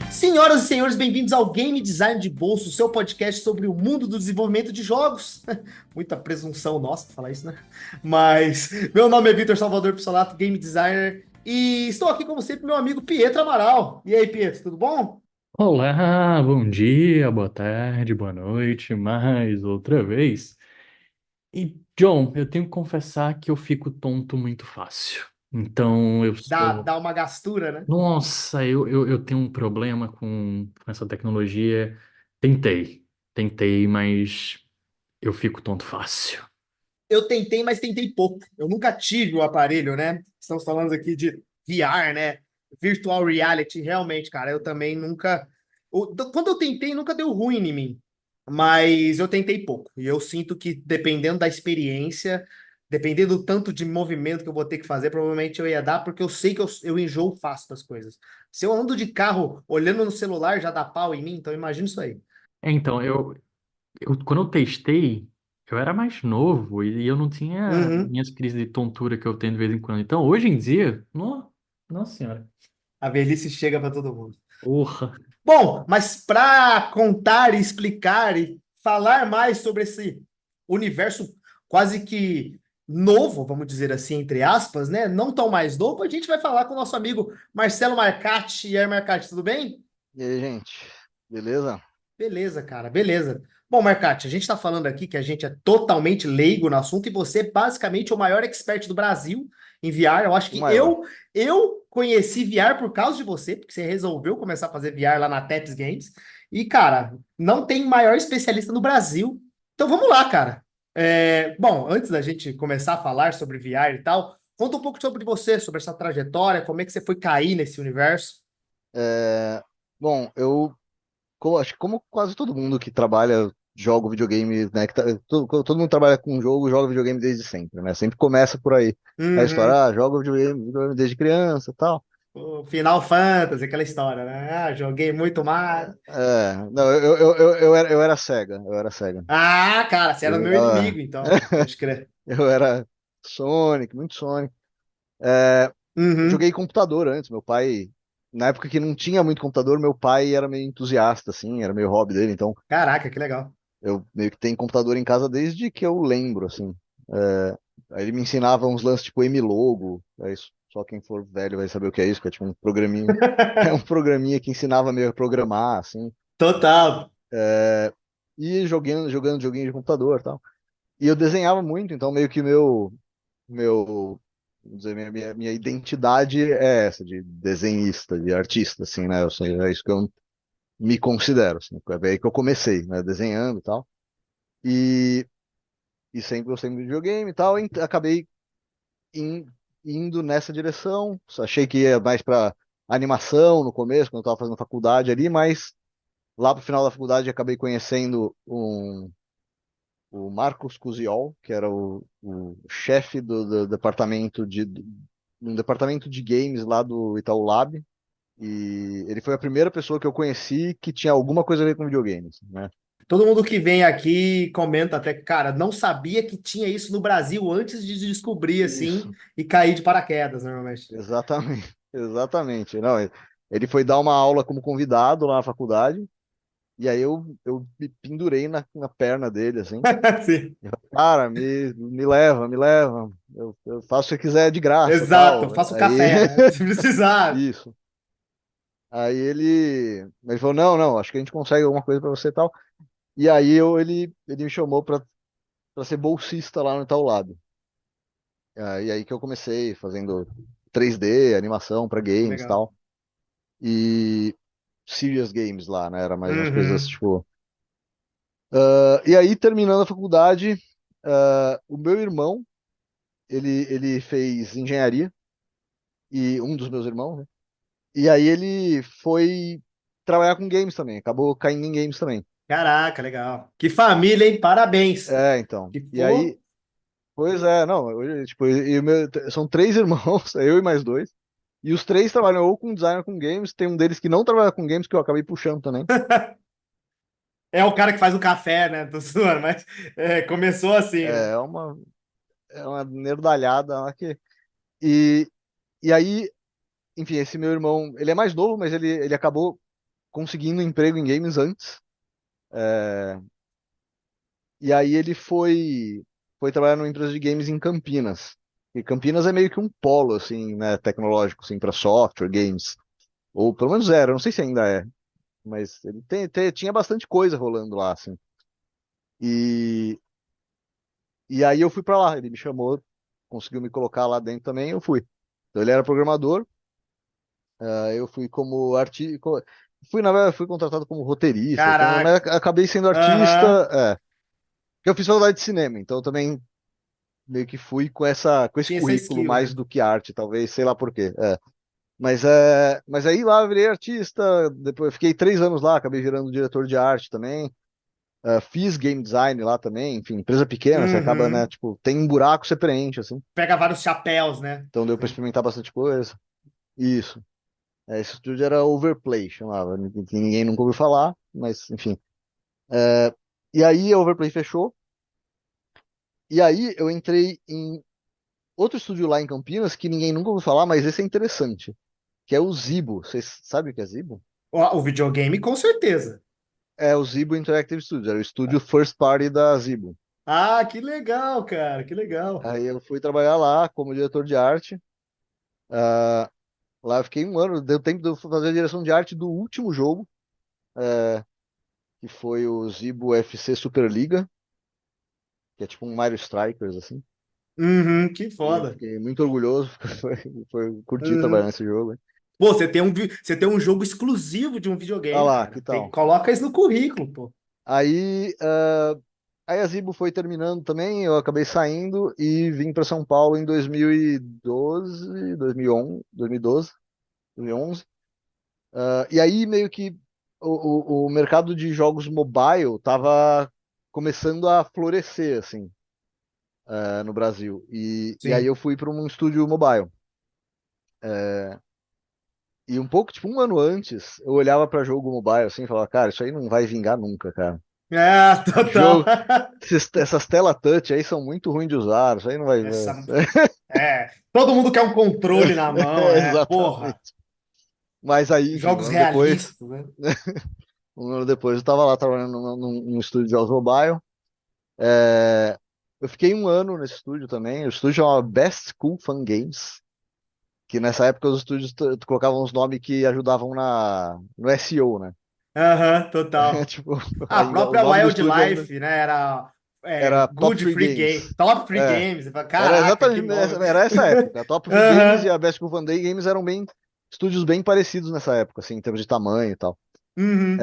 Senhoras e senhores, bem-vindos ao Game Design de Bolso, seu podcast sobre o mundo do desenvolvimento de jogos. Muita presunção nossa falar isso, né? Mas meu nome é Vitor Salvador Pissolato, Game Designer, e estou aqui, como sempre, meu amigo Pietro Amaral. E aí, Pietro, tudo bom? Olá, bom dia, boa tarde, boa noite, mais outra vez. E, John, eu tenho que confessar que eu fico tonto muito fácil. Então, eu Dá, sou. dá uma gastura, né? Nossa, eu tenho um problema com essa tecnologia. Tentei, mas eu fico tonto fácil. Eu tentei, mas tentei pouco. Eu nunca tive o aparelho, né? Estamos falando aqui de VR, né? Virtual Reality, realmente, cara, eu também nunca. Quando eu tentei, nunca deu ruim em mim. Mas eu tentei pouco. E eu sinto que, dependendo da experiência, dependendo do tanto de movimento que eu vou ter que fazer, provavelmente eu ia dar, porque eu sei que eu enjoo fácil das coisas. Se eu ando de carro olhando no celular, já dá pau em mim, então imagina isso aí. Então, quando eu testei, eu era mais novo e eu não tinha Uhum. minhas crises de tontura que eu tenho de vez em quando. Então, hoje em dia, nossa senhora, A velhice chega para todo mundo. porra. Bom, mas para contar e explicar e falar mais sobre esse universo quase que novo, vamos dizer assim, entre aspas, né? Não tão mais novo, a gente vai falar com o nosso amigo Marcelo Marcati. E aí, Marcati, tudo bem? E aí, gente? Beleza? Beleza, cara, beleza. Bom, Marcati, a gente está falando aqui que a gente é totalmente leigo no assunto e você é basicamente o maior expert do Brasil em VR. Eu acho O que maior. eu conheci VR por causa de você, porque você resolveu começar a fazer VR lá na Tepes Games. E, cara, não tem maior especialista no Brasil. Então vamos lá, cara. Bom, antes da gente começar a falar sobre VR e tal, conta um pouco sobre você, sobre essa trajetória, como é que você foi cair nesse universo. É, Bom, acho que como quase todo mundo que trabalha, joga videogame, né? Todo mundo trabalha com jogo, joga videogame desde sempre, né? Sempre começa por aí. A Uhum. história, joga videogame desde criança e tal. O Final Fantasy, aquela história, né? Ah, joguei muito Mario. Não, eu era cega, eu era cega. Ah, cara, você era Eu, meu ah, inimigo, então. Pode crer. eu era Sonic, muito Sonic. É, eu Uhum. joguei computador antes, meu pai, na época que não tinha muito computador, meu pai era meio entusiasta, assim, era meio hobby dele, então Caraca, que legal. eu meio que tenho computador em casa desde que eu lembro, assim. Aí ele me ensinava uns lances tipo Mlogo, só quem for velho vai saber o que é isso, que é tipo um programinha. É um programinha que ensinava meio a programar, assim. Total. E jogando joguinho de computador e tal. E eu desenhava muito, então meio que vamos dizer, minha identidade é essa, de desenhista, de artista, assim, né? É isso que eu me considero, assim. É aí que eu comecei, né? Desenhando e tal. E, e sempre gostei muito de videogame e tal, e acabei in- indo nessa direção. Só achei que ia mais para animação no começo, quando eu estava fazendo faculdade ali, mas lá pro final da faculdade acabei conhecendo o Marcos Cusiol, que era o chefe do departamento um departamento de games lá do Itaú Lab. E ele foi a primeira pessoa que eu conheci que tinha alguma coisa a ver com videogames, né? Todo mundo que vem aqui comenta até que, cara, não sabia que tinha isso no Brasil antes de descobrir, assim, Isso, e cair de paraquedas, normalmente. exatamente, exatamente. Não, ele foi dar uma aula como convidado lá na faculdade, e aí eu me pendurei na perna dele, assim. Sim. Cara, me leva, me leva. Eu faço o que quiser de graça, Exato, eu tal. faço Aí, café, né? Se precisar. isso. Aí ele falou, não, não, acho que a gente consegue alguma coisa pra você e tal. E aí ele me chamou pra ser bolsista lá no Itaú Lab. E aí que eu comecei fazendo 3D, animação pra games e Legal. tal. E serious games lá, né? Era mais umas coisas Uhum. tipo. E aí, terminando a faculdade, o meu irmão, ele fez engenharia, e um dos meus irmãos, né? E aí ele foi trabalhar com games também, acabou caindo em games também. Caraca, legal. Que família, hein? Parabéns. Então. Que E pô. aí, pois é, não, tipo, são três irmãos, eu e mais dois. E os três trabalham ou com design ou com games. Tem um deles que não trabalha com games, que eu acabei puxando também. É o cara que faz o café, né? Tô zoando, mas começou assim, né? É uma nerdalhada lá que. E, e aí, enfim, esse meu irmão, ele é mais novo, mas ele acabou conseguindo um emprego em games antes. E aí ele foi trabalhar numa empresa de games em Campinas. E Campinas é meio que um polo, assim, né, tecnológico, assim, para software, games. Ou pelo menos era, não sei se ainda é. Mas ele tinha bastante coisa rolando lá, assim. E, e aí eu fui pra lá, ele me chamou, conseguiu me colocar lá dentro também, eu fui. Então ele era programador, eu fui como artista, fui na verdade, fui contratado como roteirista, Caraca. mas acabei sendo artista, Aham. porque eu fiz faculdade de cinema, então eu também meio que fui com esse Tinha essa currículo skill, mais né? do que arte, talvez, sei lá por quê. Mas aí lá eu virei artista, depois eu fiquei 3 anos lá, acabei virando diretor de arte também. Fiz game design lá também, enfim, empresa pequena, você acaba, né, Uhum. tipo, tem um buraco, você preenche, assim. Pega vários chapéus, né? Então deu pra experimentar bastante coisa. Isso. Esse estúdio era Overplay, chamava, que ninguém nunca ouviu falar, mas enfim. E aí a Overplay fechou, e aí eu entrei em outro estúdio lá em Campinas, que ninguém nunca ouviu falar, mas esse é interessante, que é o Zibo. Vocês sabem o que é Zibo? O videogame, com certeza. É o Zibo Interactive Studios, era o estúdio first party da Zibo. Ah, que legal, cara, que legal. Aí eu fui trabalhar lá como diretor de arte. Ah, Lá eu fiquei um ano, deu tempo de eu fazer a direção de arte do último jogo, que foi o Zibo FC Superliga, que é tipo um Mario Strikers, assim. Uhum, que E eu foda. fiquei muito orgulhoso, curti trabalhar Uhum. nesse jogo. Pô, você tem um jogo exclusivo de um Ah videogame, lá, cara. que tal? Coloca isso no currículo, pô. Aí, aí a Zibo foi terminando também, eu acabei saindo e vim para São Paulo em 2012, 2011, 2012, 2011. E aí meio que o mercado de jogos mobile tava começando a florescer, assim, no Brasil. E aí Sim. eu fui para um estúdio mobile. E um pouco, tipo, um ano antes, eu olhava para jogo mobile assim e falava, cara, isso aí não vai vingar nunca, cara. É, total. Jogo, essas tela touch aí são muito ruins de usar, isso aí não vai. Essa, todo mundo quer um controle na mão, porra. Exatamente. Mas aí, enfim, um Jogos ano depois, realistas, né? um ano depois eu tava lá trabalhando num estúdio de jogos mobile. É, eu fiquei um ano nesse estúdio também. O estúdio chamava Best Cool Fun Games, que nessa época os estúdios colocavam uns nomes que ajudavam no SEO, né? Aham, total. Tipo, A o própria nome do estúdio ainda Wildlife, né? Era era Top Good Free Free Game, Games. Top Free É, Games. Você fala, era caraca, que exatamente nome. era essa época. A Top Free Games e Aham. a Best Cool Fun Day Games eram bem estúdios bem parecidos nessa época, assim, em termos de tamanho e tal. Uhum.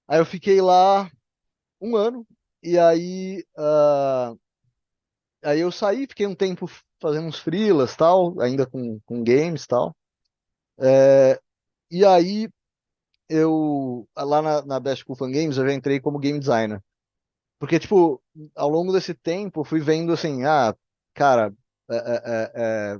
Aí eu fiquei lá um ano e aí eu saí, fiquei um tempo fazendo uns freelas tal, ainda com games tal. E aí eu lá na Best Cool Fun Games eu já entrei como game designer. Porque, tipo, ao longo desse tempo eu fui vendo assim, cara, é, é, é,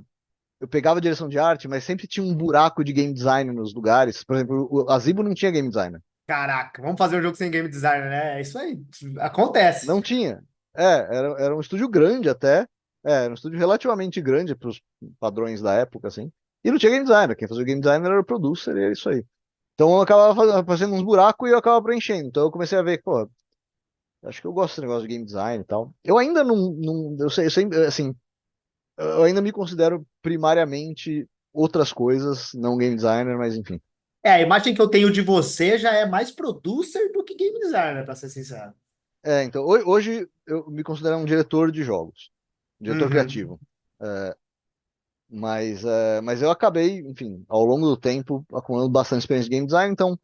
eu pegava a direção de arte, mas sempre tinha um buraco de game design nos lugares. Por exemplo, a Zibo não tinha game designer. Caraca, vamos fazer um jogo sem game designer, né? É isso aí. Acontece. Não tinha. Era um estúdio grande até. Era um estúdio relativamente grande para os padrões da época, assim. E não tinha game designer. Quem fazia o game designer era o producer e era isso aí. Então eu acabava fazendo uns buracos e eu acabava preenchendo. Então eu comecei a ver, pô, acho que eu gosto desse negócio de game design e tal. Eu ainda não eu sempre, assim, eu ainda me considero primariamente outras coisas, não game designer, mas enfim. A imagem que eu tenho de você já é mais producer do que game designer, pra ser sincero. Então, hoje eu me considero um diretor de jogos, diretor Uhum. criativo. É, mas eu acabei, enfim, ao longo do tempo, acumulando bastante experiência de game design, então,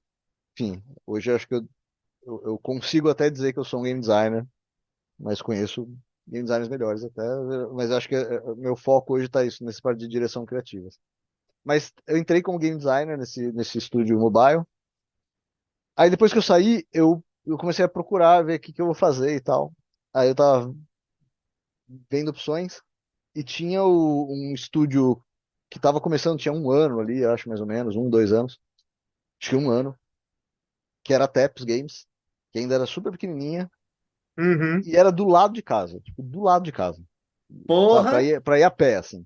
enfim, hoje eu acho que eu consigo até dizer que eu sou um game designer, mas conheço game designers melhores até, mas eu acho que meu foco hoje está isso, nesse parte de direção criativa. Mas eu entrei como game designer nesse estúdio mobile. Aí depois que eu saí, eu comecei a procurar, ver o que eu vou fazer e tal. Aí eu tava vendo opções e tinha um estúdio. que estava começando, tinha um ano ali, acho mais ou menos, 2 anos, acho que um ano, que era a Taps Games, que ainda era super pequenininha Uhum. e era do lado de casa, tipo, do lado de casa, sabe, Porra! para ir a pé, assim.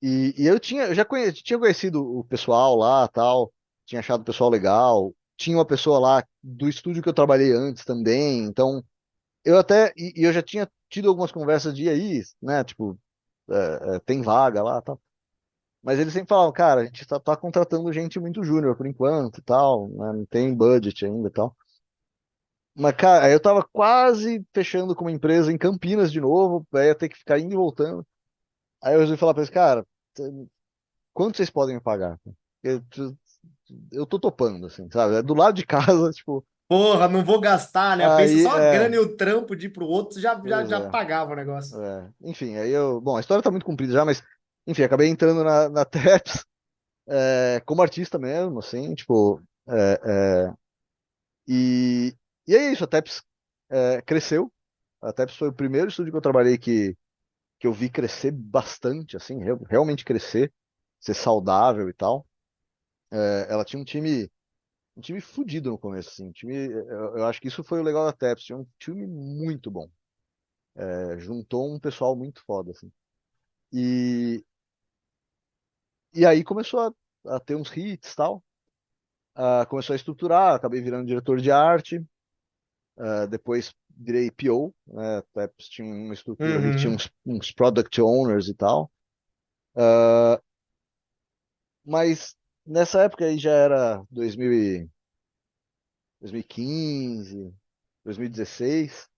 E eu já tinha conhecido o pessoal lá, tal, tinha achado o pessoal legal, tinha uma pessoa lá do estúdio que eu trabalhei antes também, então eu até, e eu já tinha tido algumas conversas de aí, né, tipo, tem vaga lá, tal. Mas eles sempre falavam, cara, a gente tá contratando gente muito júnior por enquanto e tal, né, não tem budget ainda e tal. Mas, cara, eu tava quase fechando com uma empresa em Campinas de novo, aí ia ter que ficar indo e voltando. Aí eu resolvi falar pra eles, cara, quanto vocês podem me pagar? Eu, eu tô topando, assim, sabe? É do lado de casa, tipo, Porra, não vou gastar, né? Pensa aí, só a grana e o trampo de ir pro outro, pois já pagava o negócio. enfim, aí bom, a história tá muito comprida já, mas, enfim, acabei entrando na TEPS, como artista mesmo, assim, tipo, e, e é isso, a TEPS cresceu. A TEPS foi o primeiro estúdio que eu trabalhei que eu vi crescer bastante, assim, realmente crescer, ser saudável e tal. Ela tinha um time fudido no começo, assim, eu acho que isso foi o legal da TEPS, tinha um time muito bom. Juntou um pessoal muito foda, assim. E, e aí começou a ter uns hits e tal. Começou a estruturar, acabei virando diretor de arte. Depois virei PO, né? Até tinha uma estrutura ali que tinha Uhum. uns product owners e tal. Mas nessa época aí já era 2015, 2016,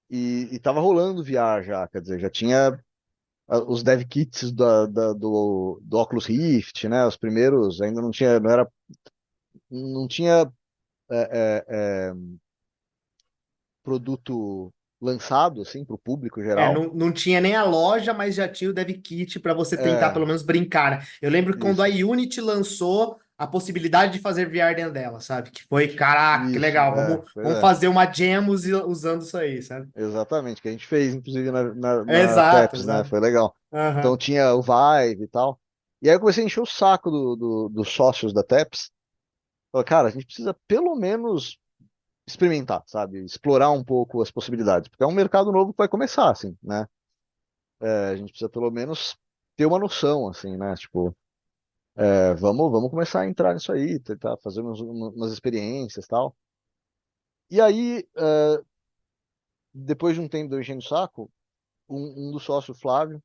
e tava rolando VR já, quer dizer, já tinha os dev kits do Oculus Rift, né? Os primeiros ainda não tinha, não tinha é, é, produto lançado assim para o público É, geral. não tinha nem a loja, mas já tinha o Dev Kit para você tentar É, pelo menos brincar, né? Eu lembro que quando a isso, Unity lançou a possibilidade de fazer VR dentro dela, sabe? Que foi, caraca, que isso, legal, pois vamos é, fazer uma jam usando isso aí, sabe? exatamente, que a gente fez inclusive na Exato, TEPS, né? exato. Foi legal. Então Aham. tinha o Vive e tal. E aí eu comecei a encher o saco dos sócios da TEPS. Falei, cara, a gente precisa pelo menos experimentar, sabe? Explorar um pouco as possibilidades, porque é um mercado novo que vai começar, assim, né? A gente precisa pelo menos ter uma noção, assim, né? Tipo, vamos começar a entrar nisso aí, tentar fazer umas experiências e tal. E aí, depois de um tempo de eu enchendo o saco, um dos sócios, Flávio,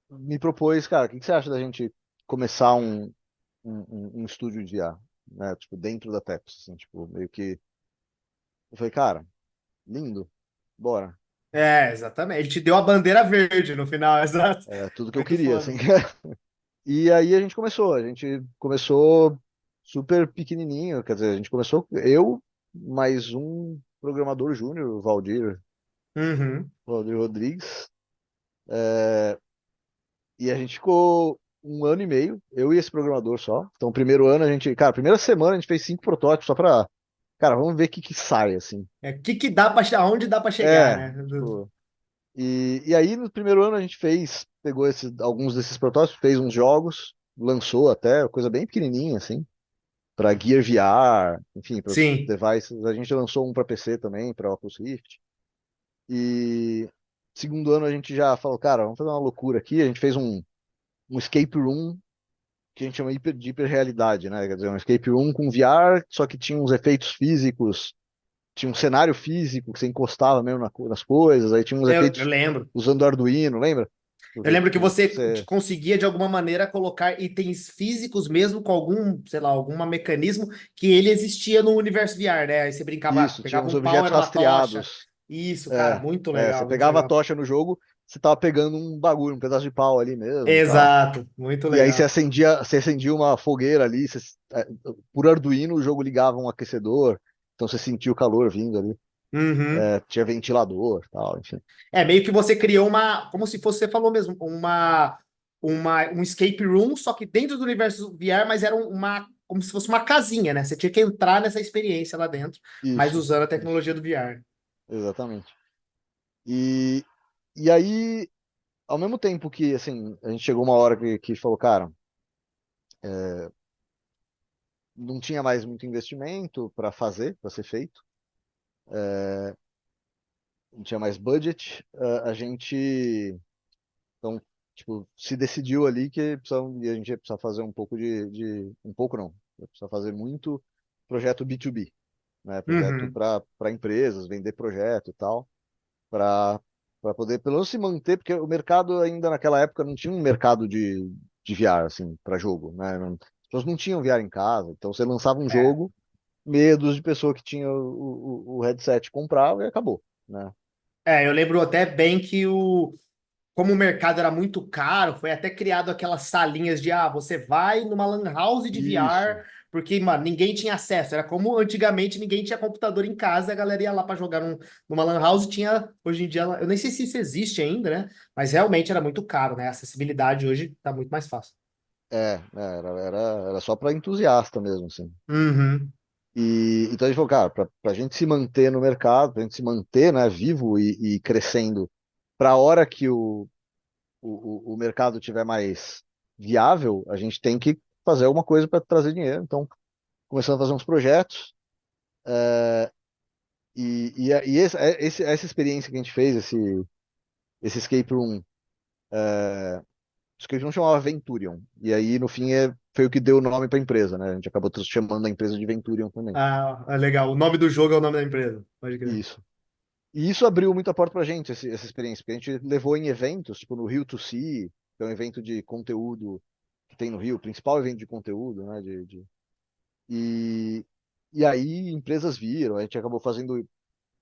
me propôs, cara, o que você acha da gente começar um estúdio de IA, né? Tipo, dentro da TEPS, assim, tipo, meio que... Eu falei, cara, lindo, bora. É, exatamente. Ele te deu a bandeira verde no final, exato. É tudo que eu Muito queria, assim. foda. E aí a gente começou super pequenininho, quer dizer, a gente começou eu mais um programador júnior, o Uhum. Valdir Rodrigues, e a gente ficou um ano e meio, eu e esse programador só. Então, primeiro ano a gente, cara, primeira semana a gente fez 5 protótipos só pra, cara, vamos ver o que que sai, assim. É, o que que dá para aonde dá para chegar, É, né? tipo, e aí no primeiro ano a gente pegou alguns desses protótipos, fez uns jogos, lançou até, coisa bem pequenininha, assim, para Gear VR, enfim, para os Sim. devices. A gente lançou um para PC também, para Oculus Rift. E segundo ano a gente já falou, cara, vamos fazer uma loucura aqui. A gente fez um escape room que a gente chama de hiperrealidade, né? Quer dizer, um escape room com VR, só que tinha uns efeitos físicos, tinha um cenário físico que você encostava mesmo nas coisas, aí tinha uns Eu efeitos lembro. usando Arduino, lembra? Eu lembro que Tipo, você conseguia, de alguma maneira, colocar itens físicos mesmo com algum, sei lá, algum mecanismo que ele existia no universo VR, né? Aí você brincava, isso, tinha pegava uns um pau, objetos era uma tocha. rastreados. Isso, cara, É, muito você legal, muito pegava a legal. tocha no jogo, você tava pegando um bagulho, um pedaço de pau ali mesmo, e tal. Exato, muito E aí legal. você acendia uma fogueira ali, por Arduino o jogo ligava um aquecedor, então você sentia o calor vindo ali. Uhum. Tinha ventilador, tal, enfim. É meio que você criou uma, como se fosse, você falou mesmo, um escape room, só que dentro do universo VR, mas era uma, como se fosse uma casinha, né? Você tinha que entrar nessa experiência lá dentro, mas Isso, usando a isso, tecnologia do VR. exatamente. E, e aí, Ao mesmo tempo que, assim, a gente chegou uma hora que falou, cara, não tinha mais muito investimento para fazer, para ser feito, não tinha mais budget, a gente, então, tipo, se decidiu ali que e a gente ia precisar fazer um pouco um pouco não, ia precisar fazer muito projeto B2B, né? Projeto Uhum. para empresas, vender projeto e tal, para poder pelo menos se manter, porque o mercado ainda naquela época não tinha um mercado de VR, assim, para jogo, né? As pessoas não tinham VR em casa, então você lançava um É. jogo, meia dúzia de pessoas que tinha o headset comprava e acabou, né? É, eu lembro até bem que como o mercado era muito caro, foi até criado aquelas salinhas de, você vai numa lan house de Isso, VR, porque, mano, ninguém tinha acesso. Era como antigamente ninguém tinha computador em casa, a galera ia lá para jogar numa lan house, tinha, hoje em dia, eu nem sei se isso existe ainda, né? Mas realmente era muito caro, né? A acessibilidade hoje tá muito mais fácil. né, era só para entusiasta mesmo, assim. Uhum. E então a gente falou, cara, para a gente se manter no mercado, para a gente se manter, né, vivo e crescendo, para a hora que o mercado tiver mais viável, a gente tem que fazer alguma coisa para trazer dinheiro. Então, começamos a fazer uns projetos, essa experiência que a gente fez, esse escape room, o escape room chamava Venturion. E aí, no fim, foi o que deu o nome para a empresa, né? A gente acabou chamando a empresa de Venturion também. Ah, é legal. O nome do jogo é o nome da empresa. Pode crer. Isso. E isso abriu muita porta pra gente, essa experiência, porque a gente levou em eventos, tipo no Rio to See, que é um evento de conteúdo que tem no Rio, o principal evento de conteúdo, né? E, e aí empresas viram, a gente acabou fazendo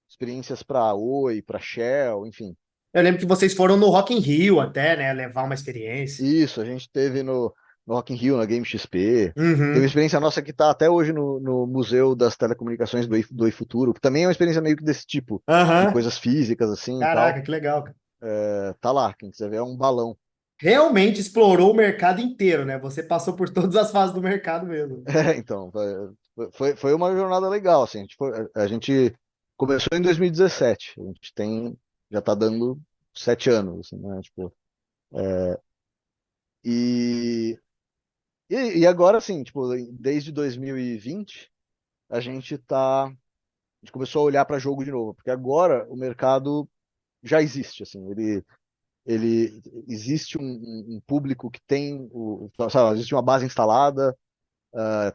experiências para Oi, para Shell, enfim. Eu lembro que vocês foram no Rock in Rio até, né? Levar uma experiência. Isso, a gente teve no Rock in Rio, na Game XP. Teve uma Uhum. experiência nossa que está até hoje no Museu das Telecomunicações do iFuturo, que também é uma experiência meio que desse tipo, de Aham. coisas físicas assim e tal. Caraca, que legal, cara. Tá lá, quem quiser ver, é um balão. Realmente explorou o mercado inteiro, né? Você passou por todas as fases do mercado mesmo. Então, foi uma jornada legal, assim, a gente começou em 2017, a gente já tá dando 7 anos, assim, né, tipo, e, e agora, assim, tipo, desde 2020, a gente começou a olhar para jogo de novo, porque agora o mercado já existe, assim, ele existe um público que tem, sabe, existe uma base instalada,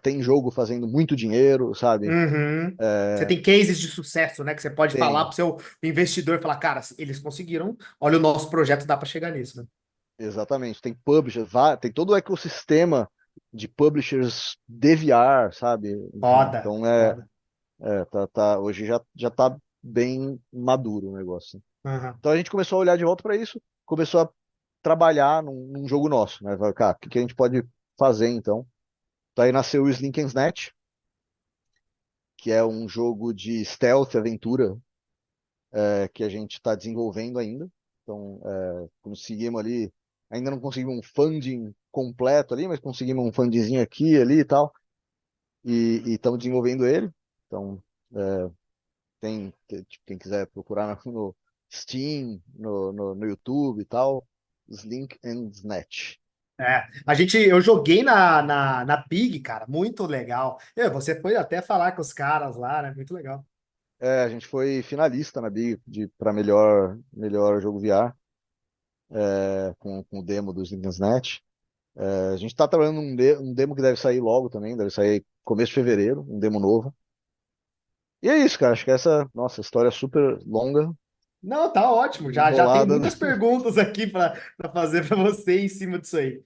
tem jogo fazendo muito dinheiro, sabe? Uhum. Você É, tem cases de sucesso, né? Que você pode falar tem, para o seu investidor, falar, cara, eles conseguiram, olha o nosso projeto, dá para chegar nisso, né? exatamente. Tem publishers, tem todo o ecossistema de publishers de VR, sabe? Enfim, Foda, então foda. hoje já tá bem maduro o negócio. Uhum. Então a gente começou a olhar de volta para isso, começou a trabalhar num jogo nosso, né? Cara, o que que a gente pode fazer então? Daí nasceu o Slink and Snatch, que é um jogo de stealth aventura que a gente está desenvolvendo ainda. Então, conseguimos ali, ainda não conseguimos um funding completo ali, mas conseguimos um fundingzinho aqui e ali e tal, e estamos desenvolvendo ele. Então, é, tipo, quem quiser procurar no Steam, no YouTube e tal, Slink and Snatch. É, eu joguei na Pig, cara, muito legal. Você foi até falar com os caras lá, né? Muito legal. A gente foi finalista na Big para melhor jogo VR, com o demo do Slink and Snatch. A gente está trabalhando um demo que deve sair logo também, deve sair começo de fevereiro, um demo novo. E é isso, cara. Acho que nossa, história é super longa, Não, tá ótimo. Já tem embolada, né? muitas perguntas aqui para fazer para você em cima disso aí.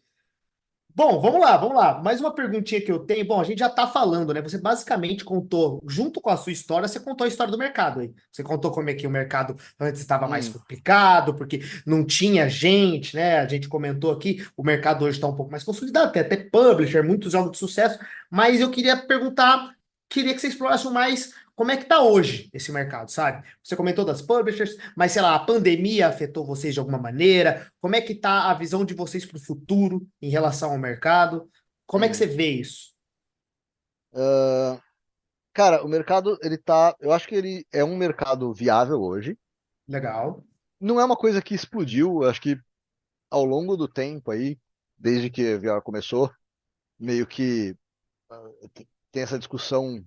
Bom, vamos lá, vamos lá. Mais uma perguntinha que eu tenho. Bom, a gente já está falando, né? Você basicamente contou, junto com a sua história, você contou a história do mercado aí. Você contou como é que o mercado antes estava mais Hum, complicado, porque não tinha gente, né? A gente comentou aqui, o mercado hoje está um pouco mais consolidado, tem até publisher, muitos jogos de sucesso, mas eu queria perguntar, queria que você explorasse mais como é que está hoje esse mercado, sabe? Você comentou das publishers, mas sei lá, a pandemia afetou vocês de alguma maneira? Como é que tá a visão de vocês para o futuro em relação ao mercado? Como é que você uhum. vê isso? Ah, cara, o mercado, eu acho que ele é um mercado viável hoje. Legal. Não é uma coisa que explodiu, eu acho que ao longo do tempo aí, desde que a VR começou, meio que tem essa discussão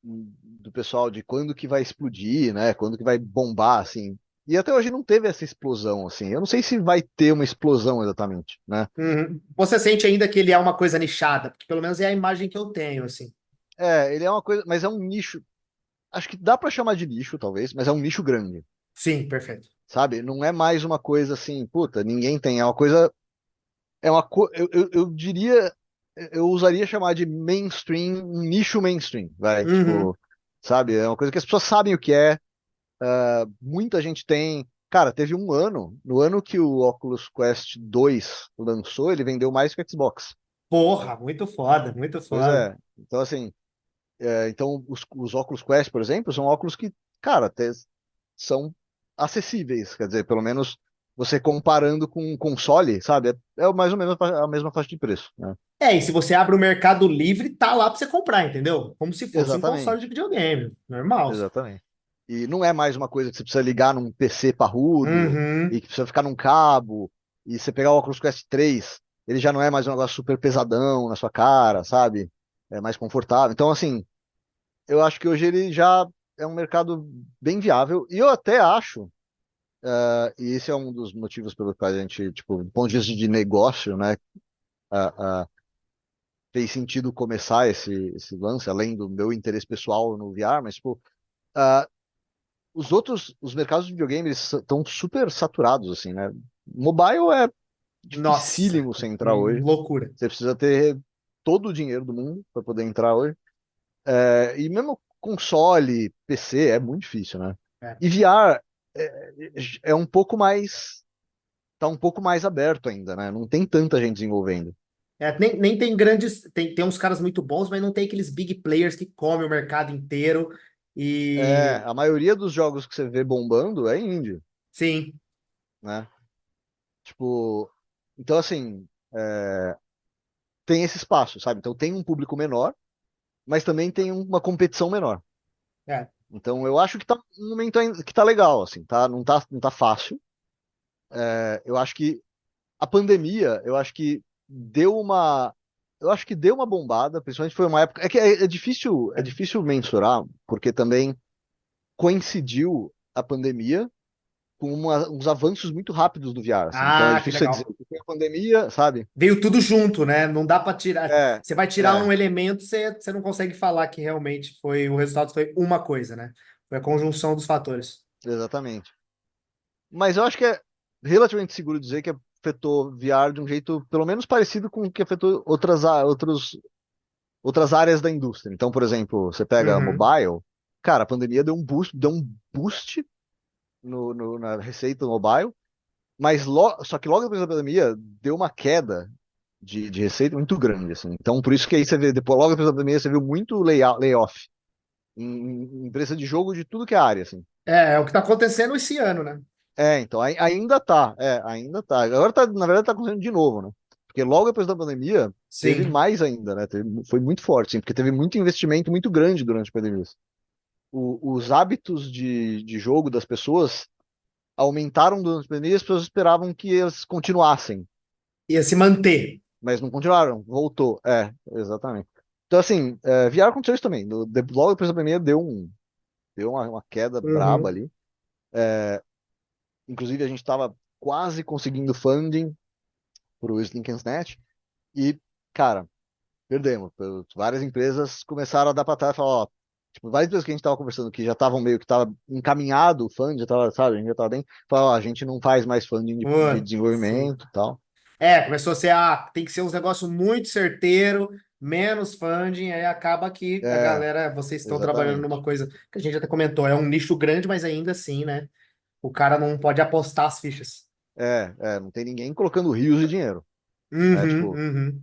do pessoal de quando que vai explodir, né? Quando que vai bombar, assim. E até hoje não teve essa explosão, assim. Eu não sei se vai ter uma explosão exatamente, né? Uhum. Você sente ainda que ele é uma coisa nichada? Porque pelo menos é a imagem que eu tenho, assim. É, ele é uma coisa, mas é um nicho. Acho que dá pra chamar de nicho, talvez, mas é um nicho grande, Sim, perfeito. sabe? Não é mais uma coisa assim, puta, ninguém tem. É uma coisa. Eu diria. Eu usaria chamar de mainstream, um nicho mainstream, vai. Uhum. Tipo, sabe? É uma coisa que as pessoas sabem o que é. Muita gente tem. Cara, teve um ano, no ano que o Oculus Quest 2 lançou, ele vendeu mais que o Xbox. Porra, muito foda, muito Pois foda. é. Então, assim, então os Oculus Quest, por exemplo, são óculos que, cara, são acessíveis. Quer dizer, pelo menos você comparando com um console, sabe? É mais ou menos a mesma faixa de preço, né? É, e se você abre o Mercado Livre, tá lá pra você comprar, entendeu? Como se fosse um console de Exatamente, videogame, normal. exatamente. E não é mais uma coisa que você precisa ligar num PC parrudo Uhum. e que precisa ficar num cabo. E você pegar o Oculus Quest 3, ele já não é mais um negócio super pesadão na sua cara, sabe? É mais confortável. Então, assim, eu acho que hoje ele já é um mercado bem viável. E eu até acho, e esse é um dos motivos pelo qual a gente, tipo, do ponto de vista de negócio, né, fez sentido começar esse lance, além do meu interesse pessoal no VR, mas, tipo, ah, os mercados de videogame, eles estão super saturados, assim, né? Mobile é Nossa, dificílimo você entrar hoje. loucura. Você precisa ter todo o dinheiro do mundo para poder entrar hoje. E mesmo console, PC, é muito difícil, né? É. E VR é um pouco mais, tá um pouco mais aberto ainda, né? Não tem tanta gente desenvolvendo. É, nem tem grandes. Tem uns caras muito bons, mas não tem aqueles big players que comem o mercado inteiro. E A maioria dos jogos que você vê bombando é indie, sim, né? Tipo, então assim, tem esse espaço, sabe? Então tem um público menor, mas também tem uma competição menor. é. Então eu acho que tá um momento ainda que tá legal, assim, tá? Não tá fácil. Eu acho que a pandemia, eu acho que deu uma bombada, principalmente foi uma época, é É. difícil mensurar, porque também coincidiu a pandemia com uns avanços muito rápidos do VR, assim. Então é Ah, que difícil você dizer legal. que foi a pandemia, sabe? Veio tudo junto, né? Não dá para tirar. É, Você vai tirar um é, elemento, você não consegue falar que realmente foi o resultado foi uma coisa, né? Foi a conjunção dos fatores. exatamente. Mas eu acho que é relativamente seguro dizer que afetou VR de um jeito pelo menos parecido com o que afetou outras áreas da indústria. Então, por exemplo, você pega Uhum. mobile, cara, a pandemia deu um boost na receita do mobile, mas só que logo depois da pandemia deu uma queda de receita muito grande, assim. Então, por isso que aí você vê, depois, logo depois da pandemia, você viu muito layoff em empresa de jogo de tudo que é área, assim. É o que está acontecendo esse ano, né? Então, ainda tá, ainda tá. Agora tá, na verdade, tá acontecendo de novo, né? Porque logo depois da pandemia, teve Sim. mais ainda, né? Foi muito forte, sim, porque teve muito investimento muito grande durante a pandemia. Os hábitos de jogo das pessoas aumentaram durante a pandemia, as pessoas esperavam que eles continuassem, Ia se manter. mas não continuaram, voltou. Exatamente. Então, assim, VR aconteceu isso também. Logo depois da pandemia, deu uma queda braba Uhum. ali. Inclusive, a gente estava quase conseguindo funding para o Slinkersnet. E, cara, perdemos. Várias empresas começaram a dar para trás e falar, ó, tipo, várias empresas que a gente estava conversando que já estavam meio que estava encaminhado o fund, já estava, sabe, a gente já estava bem, falaram, ó, a gente não faz mais funding de Putz. desenvolvimento e tal. É, começou a ser, tem que ser uns negócios muito certeiro, menos funding, aí acaba que a É, galera, vocês estão trabalhando numa exatamente. coisa que a gente até comentou, é um nicho grande, mas ainda assim, né? O cara não pode apostar as fichas. Não tem ninguém colocando rios de dinheiro, né? Uhum, Tipo, uhum.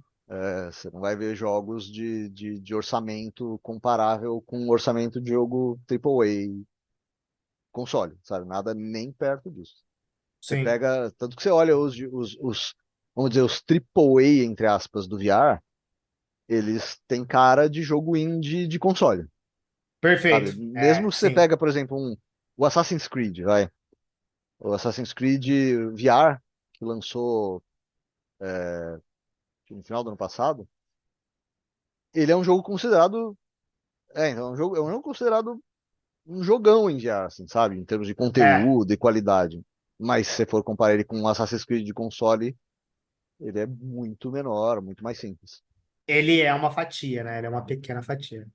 você não vai ver jogos de orçamento comparável com um orçamento de jogo AAA console, sabe? Nada nem perto disso. Você Sim, pega, tanto que você olha vamos dizer, os AAA, entre aspas, do VR, eles têm cara de jogo indie de console, sabe? perfeito. É, Mesmo se você sim. pega, por exemplo, o Assassin's Creed, vai. O Assassin's Creed VR, que lançou no final do ano passado, ele é um jogo considerado. Então, é um jogo considerado um jogão em VR, assim, sabe? Em termos de É, conteúdo e qualidade. Mas se você for comparar ele com um Assassin's Creed de console, ele é muito menor, muito mais simples. ele é uma fatia, né? Ele é uma pequena fatia.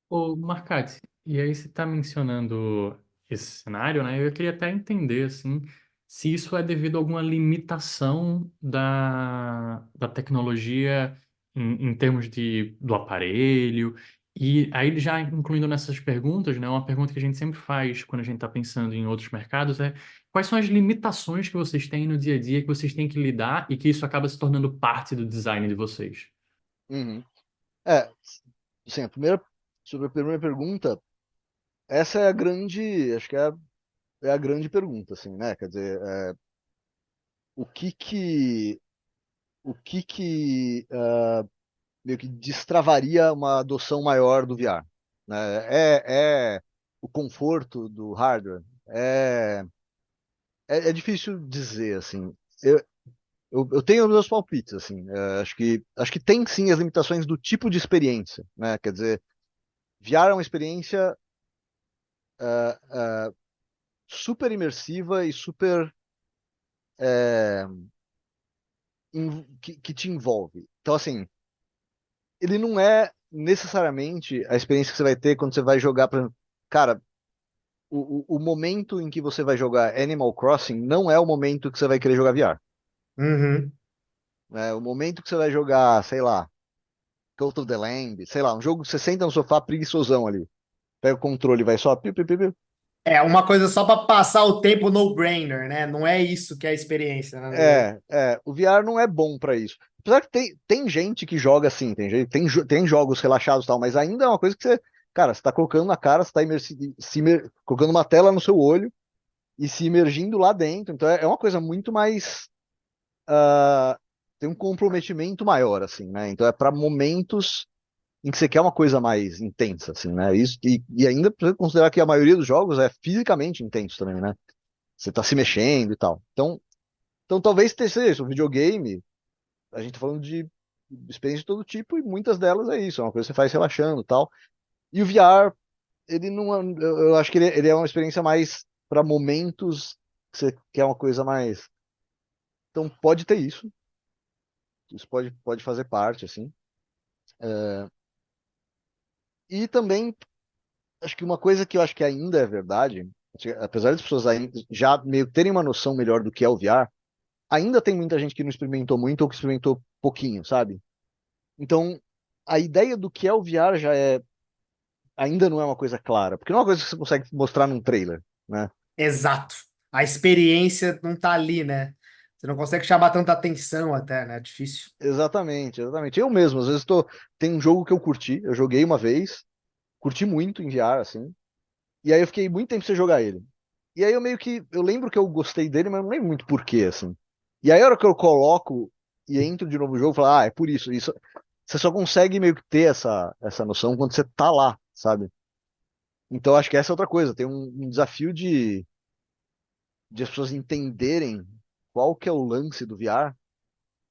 Ô, Marcati, e aí você está mencionando esse cenário, né? Eu queria até entender, assim, se isso é devido a alguma limitação da tecnologia em termos do aparelho. E aí, já incluindo nessas perguntas, né? Uma pergunta que a gente sempre faz quando a gente está pensando em outros mercados é quais são as limitações que vocês têm no dia a dia, que vocês têm que lidar e que isso acaba se tornando parte do design de vocês? Uhum. É, assim, sobre a primeira pergunta, essa é a grande, acho que é a grande pergunta, assim, né? Quer dizer, o que que, meio que destravaria uma adoção maior do VR, né? É o conforto do hardware? É difícil dizer, assim. Eu, eu tenho os meus palpites, assim. Acho que tem sim as limitações do tipo de experiência, né? Quer dizer, VR é uma experiência super imersiva e super que te envolve. Então, assim, ele não é necessariamente a experiência que você vai ter quando você vai jogar, por exemplo, cara, o momento em que você vai jogar Animal Crossing não é o momento que você vai querer jogar VR. Uhum. Né? O momento que você vai jogar, sei lá, Cult of the Lamb, sei lá, um jogo que você senta no sofá preguiçosão ali, pega o controle e vai só piu, piu, piu, piu. É uma coisa só para passar o tempo no-brainer, né? Não é isso que é a experiência, né? O VR não é bom pra isso. Apesar que tem gente que joga assim, tem jogos relaxados e tal, mas ainda é uma coisa que você, cara, você tá colocando na cara, você tá colocando uma tela no seu olho e se imergindo lá dentro. Então é uma coisa muito mais. Tem um comprometimento maior, assim, né? Então é para momentos em que você quer uma coisa mais intensa, assim, né? Isso, e ainda precisa considerar que a maioria dos jogos é fisicamente intenso também, né? Você tá se mexendo e tal. Então talvez seja isso, o videogame, a gente tá falando de experiência de todo tipo e muitas delas é isso, é uma coisa que você faz relaxando e tal. E o VR, ele não é, eu acho que ele é uma experiência mais para momentos que você quer uma coisa mais. Então pode ter isso pode fazer parte, assim. E também, acho que uma coisa que eu acho que ainda é verdade, apesar das pessoas ainda já meio terem uma noção melhor do que é o VR, ainda tem muita gente que não experimentou muito ou que experimentou pouquinho, sabe? Então, a ideia do que é o VR ainda não é uma coisa clara, porque não é uma coisa que você consegue mostrar num trailer, né? Exato. A experiência não tá ali, né? Você não consegue chamar tanta atenção até, né? É difícil. Exatamente, exatamente. Eu mesmo, às vezes tem um jogo que eu curti, eu joguei uma vez, curti muito em VR, assim, e aí eu fiquei muito tempo sem jogar ele. E aí eu lembro que eu gostei dele, mas eu não lembro muito por quê, assim. E aí a hora que eu coloco e entro de novo no jogo, eu falo, é por isso, isso. Você só consegue meio que ter essa noção quando você tá lá, sabe? Então acho que essa é outra coisa, tem um desafio de as pessoas entenderem qual que é o lance do VR,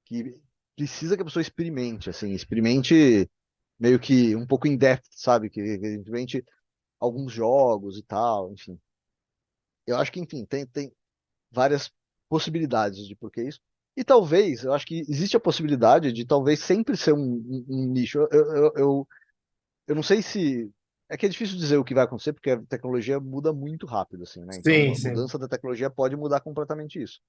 que precisa que a pessoa experimente, assim, experimente meio que um pouco in depth, sabe? Que evidentemente alguns jogos e tal, enfim. Eu acho que, enfim, tem várias possibilidades de por que isso. E talvez, eu acho que existe a possibilidade de talvez sempre ser um nicho. Eu não sei se. É que é difícil dizer o que vai acontecer, porque a tecnologia muda muito rápido, assim, né? Então Sim, a sim. mudança da tecnologia pode mudar completamente isso.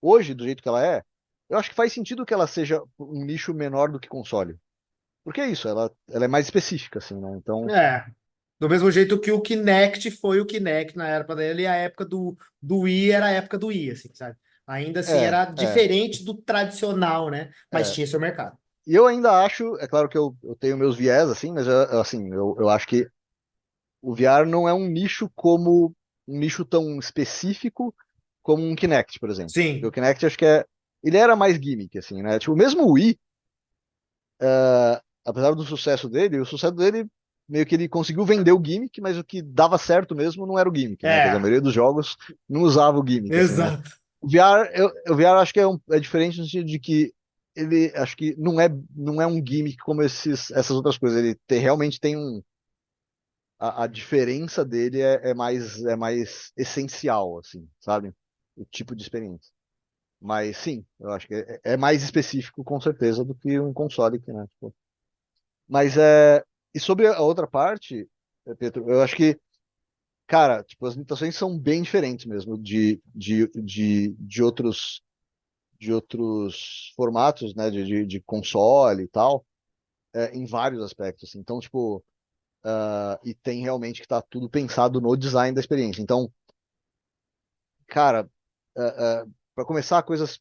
Hoje, do jeito que ela é, eu acho que faz sentido que ela seja um nicho menor do que console. Porque é isso, ela é mais específica, assim, né? Então, É. Do mesmo jeito que o Kinect foi o Kinect na época dele, e a época do Wii era a época do Wii, assim, sabe? Ainda assim, é, era é, diferente do tradicional, né? Mas é. tinha seu mercado. E eu ainda acho, é claro que eu tenho meus viés, assim, mas assim, eu acho que o VR não é um nicho como um nicho tão específico como um Kinect, por exemplo. Porque o Sim. Kinect acho que ele era mais gimmick, assim, né? Tipo, mesmo o Wii, apesar do sucesso dele, o sucesso dele meio que ele conseguiu vender o gimmick, mas o que dava certo mesmo não era o gimmick, né? Quer dizer, a É, maioria dos jogos não usava o gimmick, assim, né? exato. o VR acho que é diferente no sentido de que ele acho que não é um gimmick como essas outras coisas. Realmente tem a diferença dele é mais essencial, assim, sabe? O tipo de experiência. Mas sim, eu acho que é mais específico com certeza do que um console, né? Tipo, mas e sobre a outra parte, Pedro, eu acho que, cara, tipo, as limitações são bem diferentes mesmo de outros formatos, né, de console e tal, em vários aspectos, assim. Então, tipo, e tem realmente que estar tudo pensado no design da experiência. Então, cara, para começar, coisas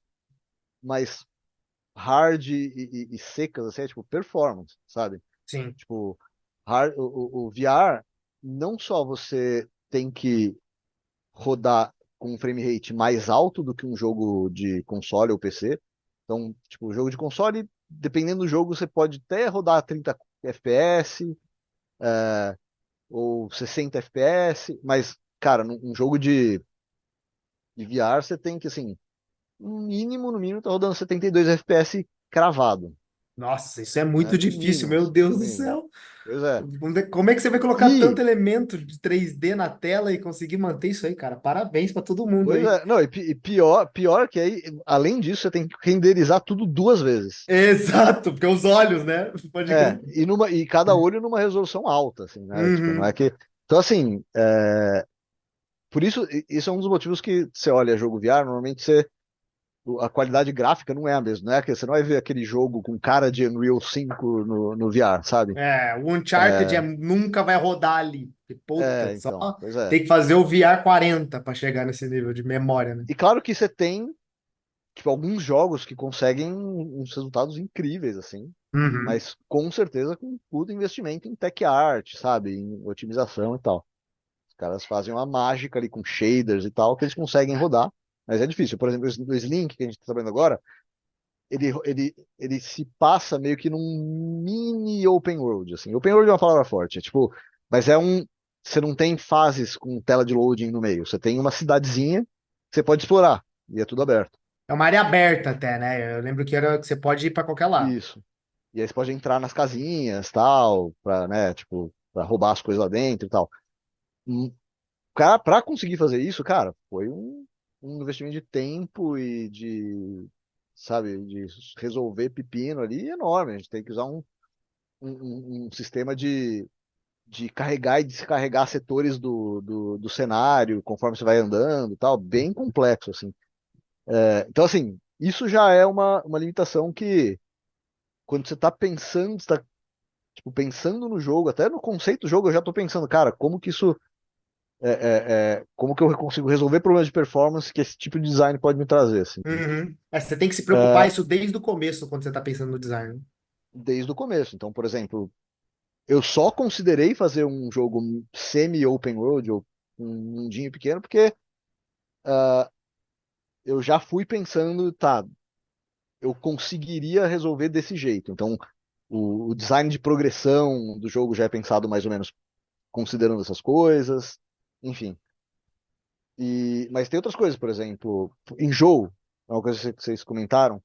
mais hard e secas, assim, tipo, performance, sabe? Sim. Tipo, o VR, não só você tem que rodar com um frame rate mais alto do que um jogo de console ou PC. Então, tipo, o jogo de console, dependendo do jogo, você pode até rodar 30 FPS ou 60 FPS, mas, cara, num jogo de VR, você tem que, assim, no mínimo, tá rodando 72 FPS cravado. Nossa, isso é Né? muito No difícil, mínimo, meu assim, Deus no do mínimo. céu. Pois é. Como é que você vai colocar tanto E elemento de 3D na tela e conseguir manter isso aí, cara? Parabéns pra todo mundo Pois aí. é, não, e pior que aí, além disso, você tem que renderizar tudo duas vezes. Exato, porque os olhos, né? Pode crer. E cada olho numa resolução alta, assim, né? Tipo, não é Uhum. que. Então, assim, por isso, isso é um dos motivos que você olha jogo VR, normalmente a qualidade gráfica não é a mesma, né? Você não vai ver aquele jogo com cara de Unreal 5 no VR, sabe? É, o Uncharted nunca vai rodar ali. Puta, só Então, pois é. tem que fazer o VR 40 para chegar nesse nível de memória, né? E claro que você tem, tipo, alguns jogos que conseguem uns resultados incríveis, assim. Uhum. Mas com certeza com puto investimento em tech art, sabe? Em otimização e tal. Os caras fazem uma mágica ali com shaders e tal, que eles conseguem rodar, mas é difícil. Por exemplo, o Slink, que a gente está trabalhando agora, ele se passa meio que num mini open world, assim. Open world é uma palavra forte, tipo, mas você não tem fases com tela de loading no meio. Você tem uma cidadezinha que você pode explorar, e é tudo aberto. É uma área aberta até, né? Eu lembro que era que você pode ir para qualquer lado. Isso. E aí você pode entrar nas casinhas, tal, pra, né, tipo, pra roubar as coisas lá dentro e tal. Cara, pra conseguir fazer isso, cara, foi um investimento de tempo e sabe, de resolver pepino ali enorme. A gente tem que usar um sistema de carregar e descarregar setores do cenário conforme você vai andando e tal, bem complexo, assim. Então, assim, isso já é uma limitação que, quando você tá pensando, você tá, tipo, pensando no jogo, até no conceito do jogo, eu já tô pensando, cara, como que eu consigo resolver problemas de performance que esse tipo de design pode me trazer, assim, Uhum. É, você tem que se preocupar É, isso desde o começo, quando você está pensando no design. desde o começo. Então, por exemplo, eu só considerei fazer um jogo semi-open world ou um mundinho pequeno porque eu já fui pensando, tá, eu conseguiria resolver desse jeito. Então, o design de progressão do jogo já é pensado mais ou menos considerando essas coisas, enfim. Mas tem outras coisas, por exemplo, enjoo, é uma coisa que vocês comentaram.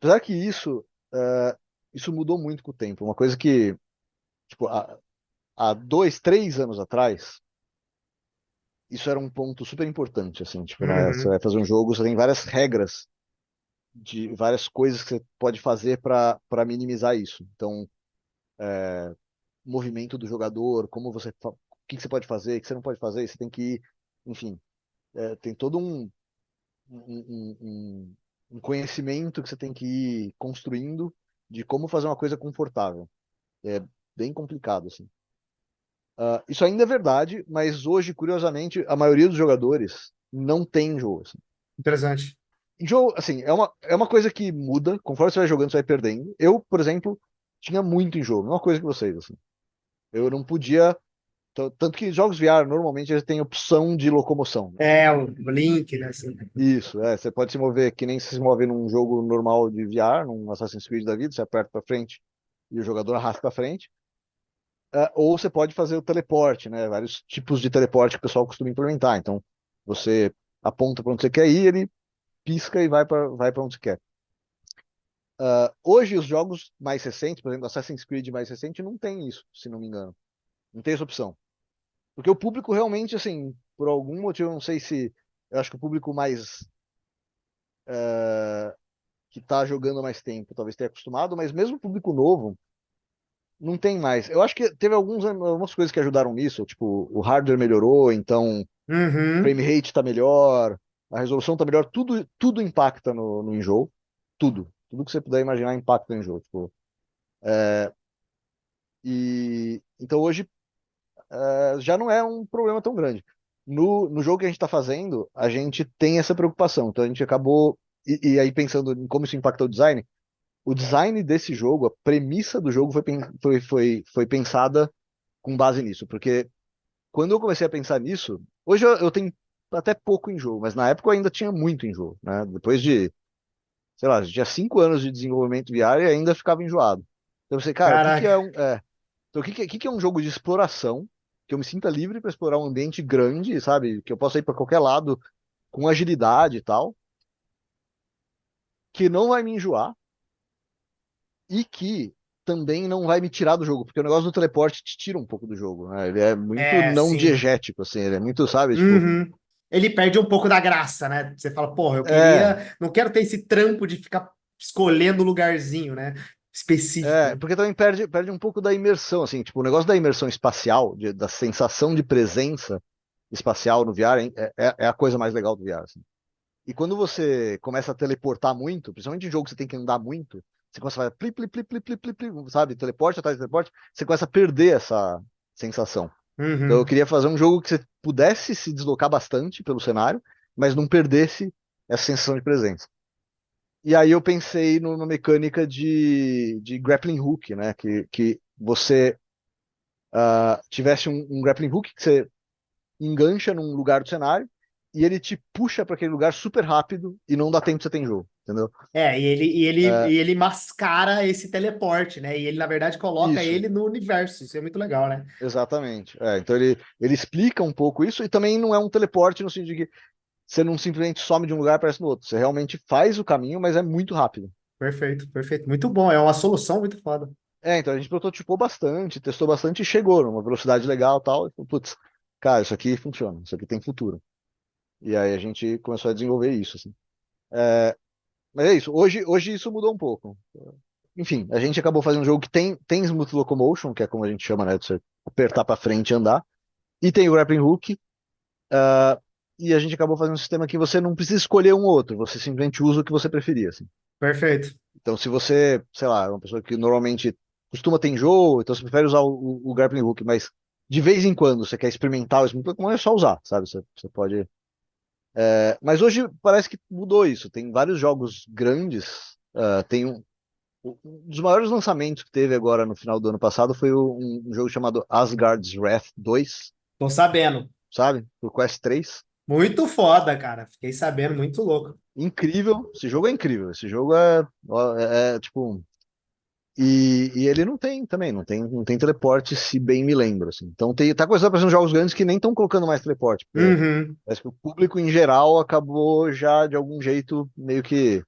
Apesar que isso mudou muito com o tempo. Uma coisa que, tipo, há 2, 3 anos atrás, isso era um ponto super importante, assim, tipo, né? Você Uhum. vai fazer um jogo, você tem várias regras de várias coisas que você pode fazer para minimizar isso. Então, movimento do jogador, o que você pode fazer, o que você não pode fazer, você tem que ir, enfim, tem todo um um conhecimento que você tem que ir construindo de como fazer uma coisa confortável. É bem complicado, assim. Isso ainda é verdade, mas hoje, curiosamente, a maioria dos jogadores não tem enjoo, assim. Interessante. Enjoo, assim, é uma coisa que muda, conforme você vai jogando, você vai perdendo. Eu, por exemplo, tinha muito enjoo, mesma coisa que vocês, assim. Eu não podia. Tanto que jogos VR normalmente eles têm opção de locomoção. É, o link, né? Assim. Isso, você pode se mover que nem se move num jogo normal de VR, num Assassin's Creed da vida, você aperta pra frente e o jogador arrasta pra frente. Ou você pode fazer o teleporte, né? Vários tipos de teleporte que o pessoal costuma implementar. Então, você aponta para onde você quer ir, ele pisca e vai para onde você quer. Hoje, os jogos mais recentes, por exemplo, Assassin's Creed mais recente, não tem isso, se não me engano. Não tem essa opção. Porque o público realmente, assim, por algum motivo, eu não sei se. Eu acho que o público mais. Que tá jogando há mais tempo, talvez tenha acostumado, mas mesmo o público novo, não tem mais. Eu acho que teve algumas coisas que ajudaram nisso, tipo, o hardware melhorou, então o Uhum. frame rate tá melhor, a resolução tá melhor, tudo impacta no enjoo. Tudo. Tudo que você puder imaginar impacta no enjoo. Tipo, e então hoje já não é um problema tão grande. No jogo que a gente está fazendo, a gente tem essa preocupação. Então a gente acabou. E aí, pensando em como isso impacta o design desse jogo, a premissa do jogo foi pensada com base nisso. Porque quando eu comecei a pensar nisso, hoje eu tenho até pouco enjoo, mas na época eu ainda tinha muito enjoo, né? Depois de, sei lá, já 5 anos de desenvolvimento VR e ainda ficava enjoado. Então eu pensei, cara, o que que Caraca. é um. Então, o que que é um jogo de exploração, que eu me sinta livre para explorar um ambiente grande, sabe? Que eu possa ir para qualquer lado com agilidade e tal, que não vai me enjoar e que também não vai me tirar do jogo, porque o negócio do teleporte te tira um pouco do jogo, né? Ele é muito É, não sim. diegético, assim, ele é muito, sabe? Tipo, Uhum. Ele perde um pouco da graça, né? Você fala, porra, eu é, queria. Não quero ter esse trampo de ficar escolhendo o lugarzinho, né? Específico. porque também perde um pouco da imersão, assim, tipo, o negócio da imersão espacial, da sensação de presença espacial no VR, é a coisa mais legal do VR, assim. E quando você começa a teleportar muito, principalmente em jogo que você tem que andar muito, você começa a fazer pli, pli, pli, pli, pli, pli, pli, sabe? Teleporte atrás de teleporte, você começa a perder essa sensação. Então eu Uhum. queria fazer um jogo que você pudesse se deslocar bastante pelo cenário, mas não perdesse essa sensação de presença. E aí eu pensei numa mecânica de grappling hook, né? Que você tivesse um grappling hook que você engancha num lugar do cenário e ele te puxa para aquele lugar super rápido e não dá tempo de você ter em jogo, entendeu? É, É, e ele mascara esse teleporte, né? E ele, na verdade, coloca isso, ele no universo. Isso é muito legal, né? exatamente. Então ele explica um pouco isso e também não é um teleporte no sentido de que você não simplesmente some de um lugar e aparece no outro. Você realmente faz o caminho, mas é muito rápido. Perfeito, perfeito. Muito bom. É uma solução muito foda. Então a gente prototipou bastante, testou bastante e chegou numa velocidade legal e tal. E falou, putz, cara, isso aqui funciona, isso aqui tem futuro. E aí a gente começou a desenvolver isso, assim. Mas é isso, hoje isso mudou um pouco. Enfim, a gente acabou fazendo um jogo que tem Smooth Locomotion, que é como a gente chama, né? De você apertar pra frente e andar. E tem o Grappling Hook. ah, e a gente acabou fazendo um sistema que você não precisa escolher um ou outro, você simplesmente usa o que você preferir, assim. Perfeito. Então, se você, sei lá, é uma pessoa que normalmente costuma ter enjoo, então você prefere usar o Grappling Hook, mas de vez em quando você quer experimentar o Smooth Locomotion, é só usar, sabe? Você pode. Mas hoje parece que mudou isso. Tem vários jogos grandes. Tem um dos maiores lançamentos que teve agora no final do ano passado foi um jogo chamado Asgard's Wrath 2, Tô sabendo. sabe? Pro Quest 3. Muito foda, cara. Fiquei sabendo, muito louco. Incrível. Esse jogo é incrível. Esse jogo ó, tipo. E ele não tem também, não tem teleporte, se bem me lembro, assim. Então tá começando a aparecer uns jogos grandes que nem estão colocando mais teleporte, porque Uhum. parece que o público em geral acabou já de algum jeito meio que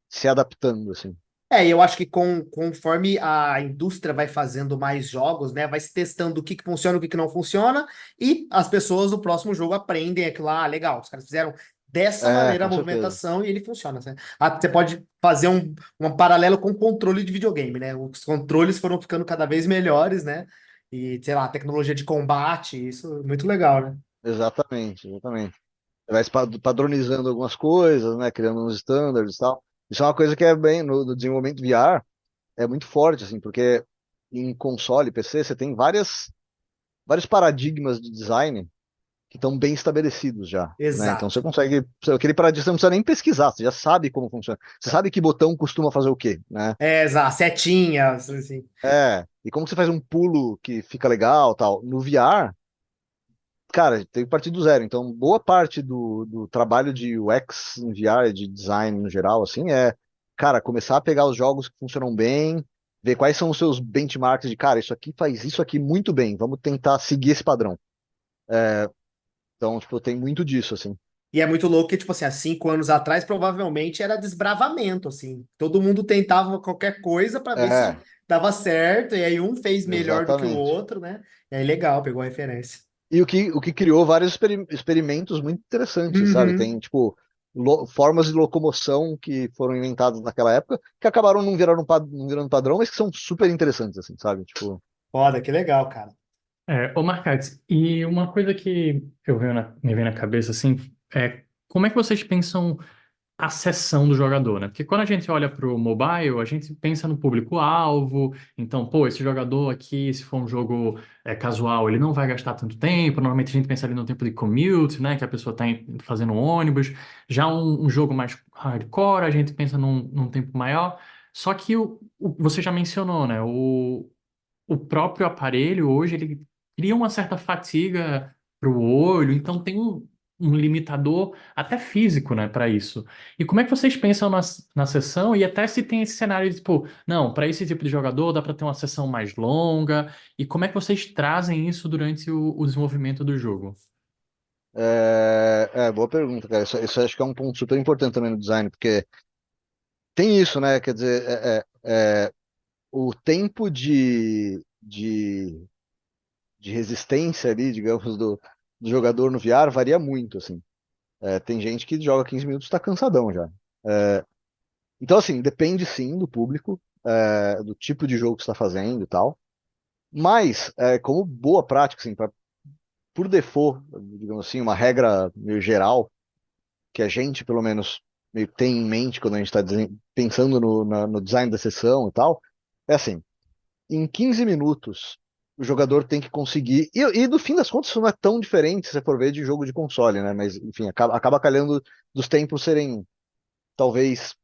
se adaptando, assim. É, e eu acho que conforme a indústria vai fazendo mais jogos, né, vai se testando o que que funciona, o que que não funciona, e as pessoas do próximo jogo aprendem aquilo lá, ah, legal, os caras fizeram dessa maneira a Com certeza. movimentação e ele funciona, né? Você pode fazer um paralelo com controle de videogame, né? Os controles foram ficando cada vez melhores, né? E, sei lá, tecnologia de combate, isso é muito legal, né? Exatamente, exatamente. Vai padronizando algumas coisas, né? Criando uns standards e tal. Isso é uma coisa que é bem no desenvolvimento VR, é muito forte, assim, porque em console, PC, você tem vários paradigmas de design que estão bem estabelecidos já, né? Então Exato. você consegue, aquele paradigma você não precisa nem pesquisar, você já sabe como funciona. Você sabe que botão costuma fazer o quê, né? É, exato, setinhas, assim. E como você faz um pulo que fica legal, tal. No VR, cara, tem que partir do zero. Então, boa parte do trabalho de UX em VR, de design no geral, assim, cara, começar a pegar os jogos que funcionam bem, ver quais são os seus benchmarks de, cara, isso aqui faz isso aqui muito bem, vamos tentar seguir esse padrão. Então, tipo, tem muito disso, assim. E é muito louco que, tipo assim, há 5 anos atrás, provavelmente era desbravamento, assim. Todo mundo tentava qualquer coisa para ver se É, dava certo, e aí um fez melhor do que o exatamente. outro, né? E aí legal, pegou a referência. E o que criou vários experimentos muito interessantes, sabe? Uhum. Tem, tipo, formas de locomoção que foram inventadas naquela época, que acabaram não virando padrão, mas que são super interessantes, assim, sabe? Tipo, Foda, que legal, cara. Ô Marcates, e uma coisa que me vem na cabeça, assim, é como é que vocês pensam a sessão do jogador, né? Porque quando a gente olha para o mobile, a gente pensa no público-alvo. Então, pô, esse jogador aqui, se for um jogo casual, ele não vai gastar tanto tempo. Normalmente a gente pensa ali no tempo de commute, né? Que a pessoa está fazendo um ônibus. Já um jogo mais hardcore, a gente pensa num tempo maior. Só que você já mencionou, né? O próprio aparelho hoje ele cria uma certa fatiga para o olho, então tem um limitador até físico, né, para isso. E como é que vocês pensam na sessão e até se tem esse cenário de, tipo, não, para esse tipo de jogador dá para ter uma sessão mais longa, e como é que vocês trazem isso durante o desenvolvimento do jogo? boa pergunta, cara. Isso acho que é um ponto super importante também no design, porque tem isso, né? Quer dizer, o tempo de resistência ali, digamos, do jogador no VR varia muito, assim. Tem gente que joga 15 minutos e tá cansadão já. Então, assim, depende sim do público, do tipo de jogo que você está fazendo e tal. Mas, como boa prática, assim, por default, digamos assim, uma regra meio geral, que a gente, pelo menos, meio tem em mente quando a gente está pensando no design da sessão e tal, é assim, em 15 minutos, o jogador tem que conseguir. E no fim das contas, isso não é tão diferente se você for ver de jogo de console, né? Mas, enfim, acaba calhando dos tempos serem, talvez,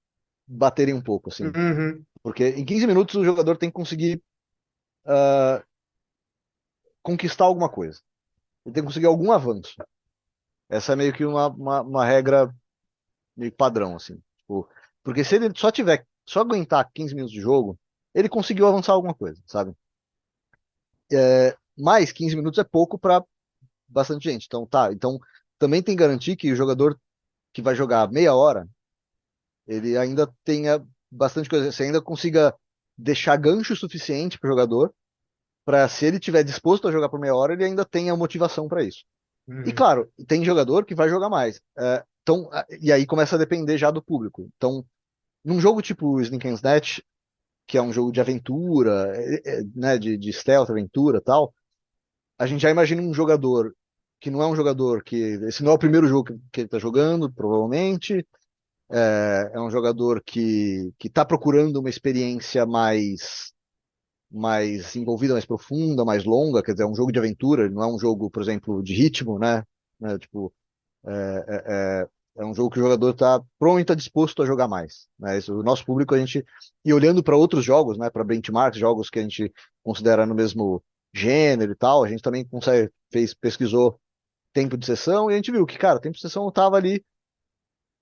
baterem um pouco, assim. Uhum. Porque em 15 minutos o jogador tem que conseguir conquistar alguma coisa. Ele tem que conseguir algum avanço. Essa é meio que uma regra meio padrão, assim. Tipo, porque se ele só aguentar 15 minutos de jogo, ele conseguiu avançar alguma coisa, sabe? Mas 15 minutos é pouco para bastante gente. Então, tá. Então, também tem que garantir que o jogador que vai jogar meia hora, ele ainda tenha bastante coisa. Você ainda consiga deixar gancho suficiente para o jogador, para se ele tiver disposto a jogar por meia hora, ele ainda tenha motivação para isso. E Uhum. claro, tem jogador que vai jogar mais. Então, e aí começa a depender já do público. Então, num jogo tipo Sneak and Snatch, que é um jogo de aventura, né, de stealth, aventura e tal, a gente já imagina um jogador que não é um jogador que. Esse não é o primeiro jogo que ele está jogando, provavelmente. É um jogador que está procurando uma experiência mais envolvida, mais profunda, mais longa, quer dizer, é um jogo de aventura, não é um jogo, por exemplo, de ritmo, né? Tipo, é um jogo que o jogador está provavelmente tá disposto a jogar mais, né? O nosso público, a gente, e olhando para outros jogos, né, para benchmarks, jogos que a gente considera no mesmo gênero e tal, a gente também pesquisou tempo de sessão e a gente viu que, cara, o tempo de sessão estava ali,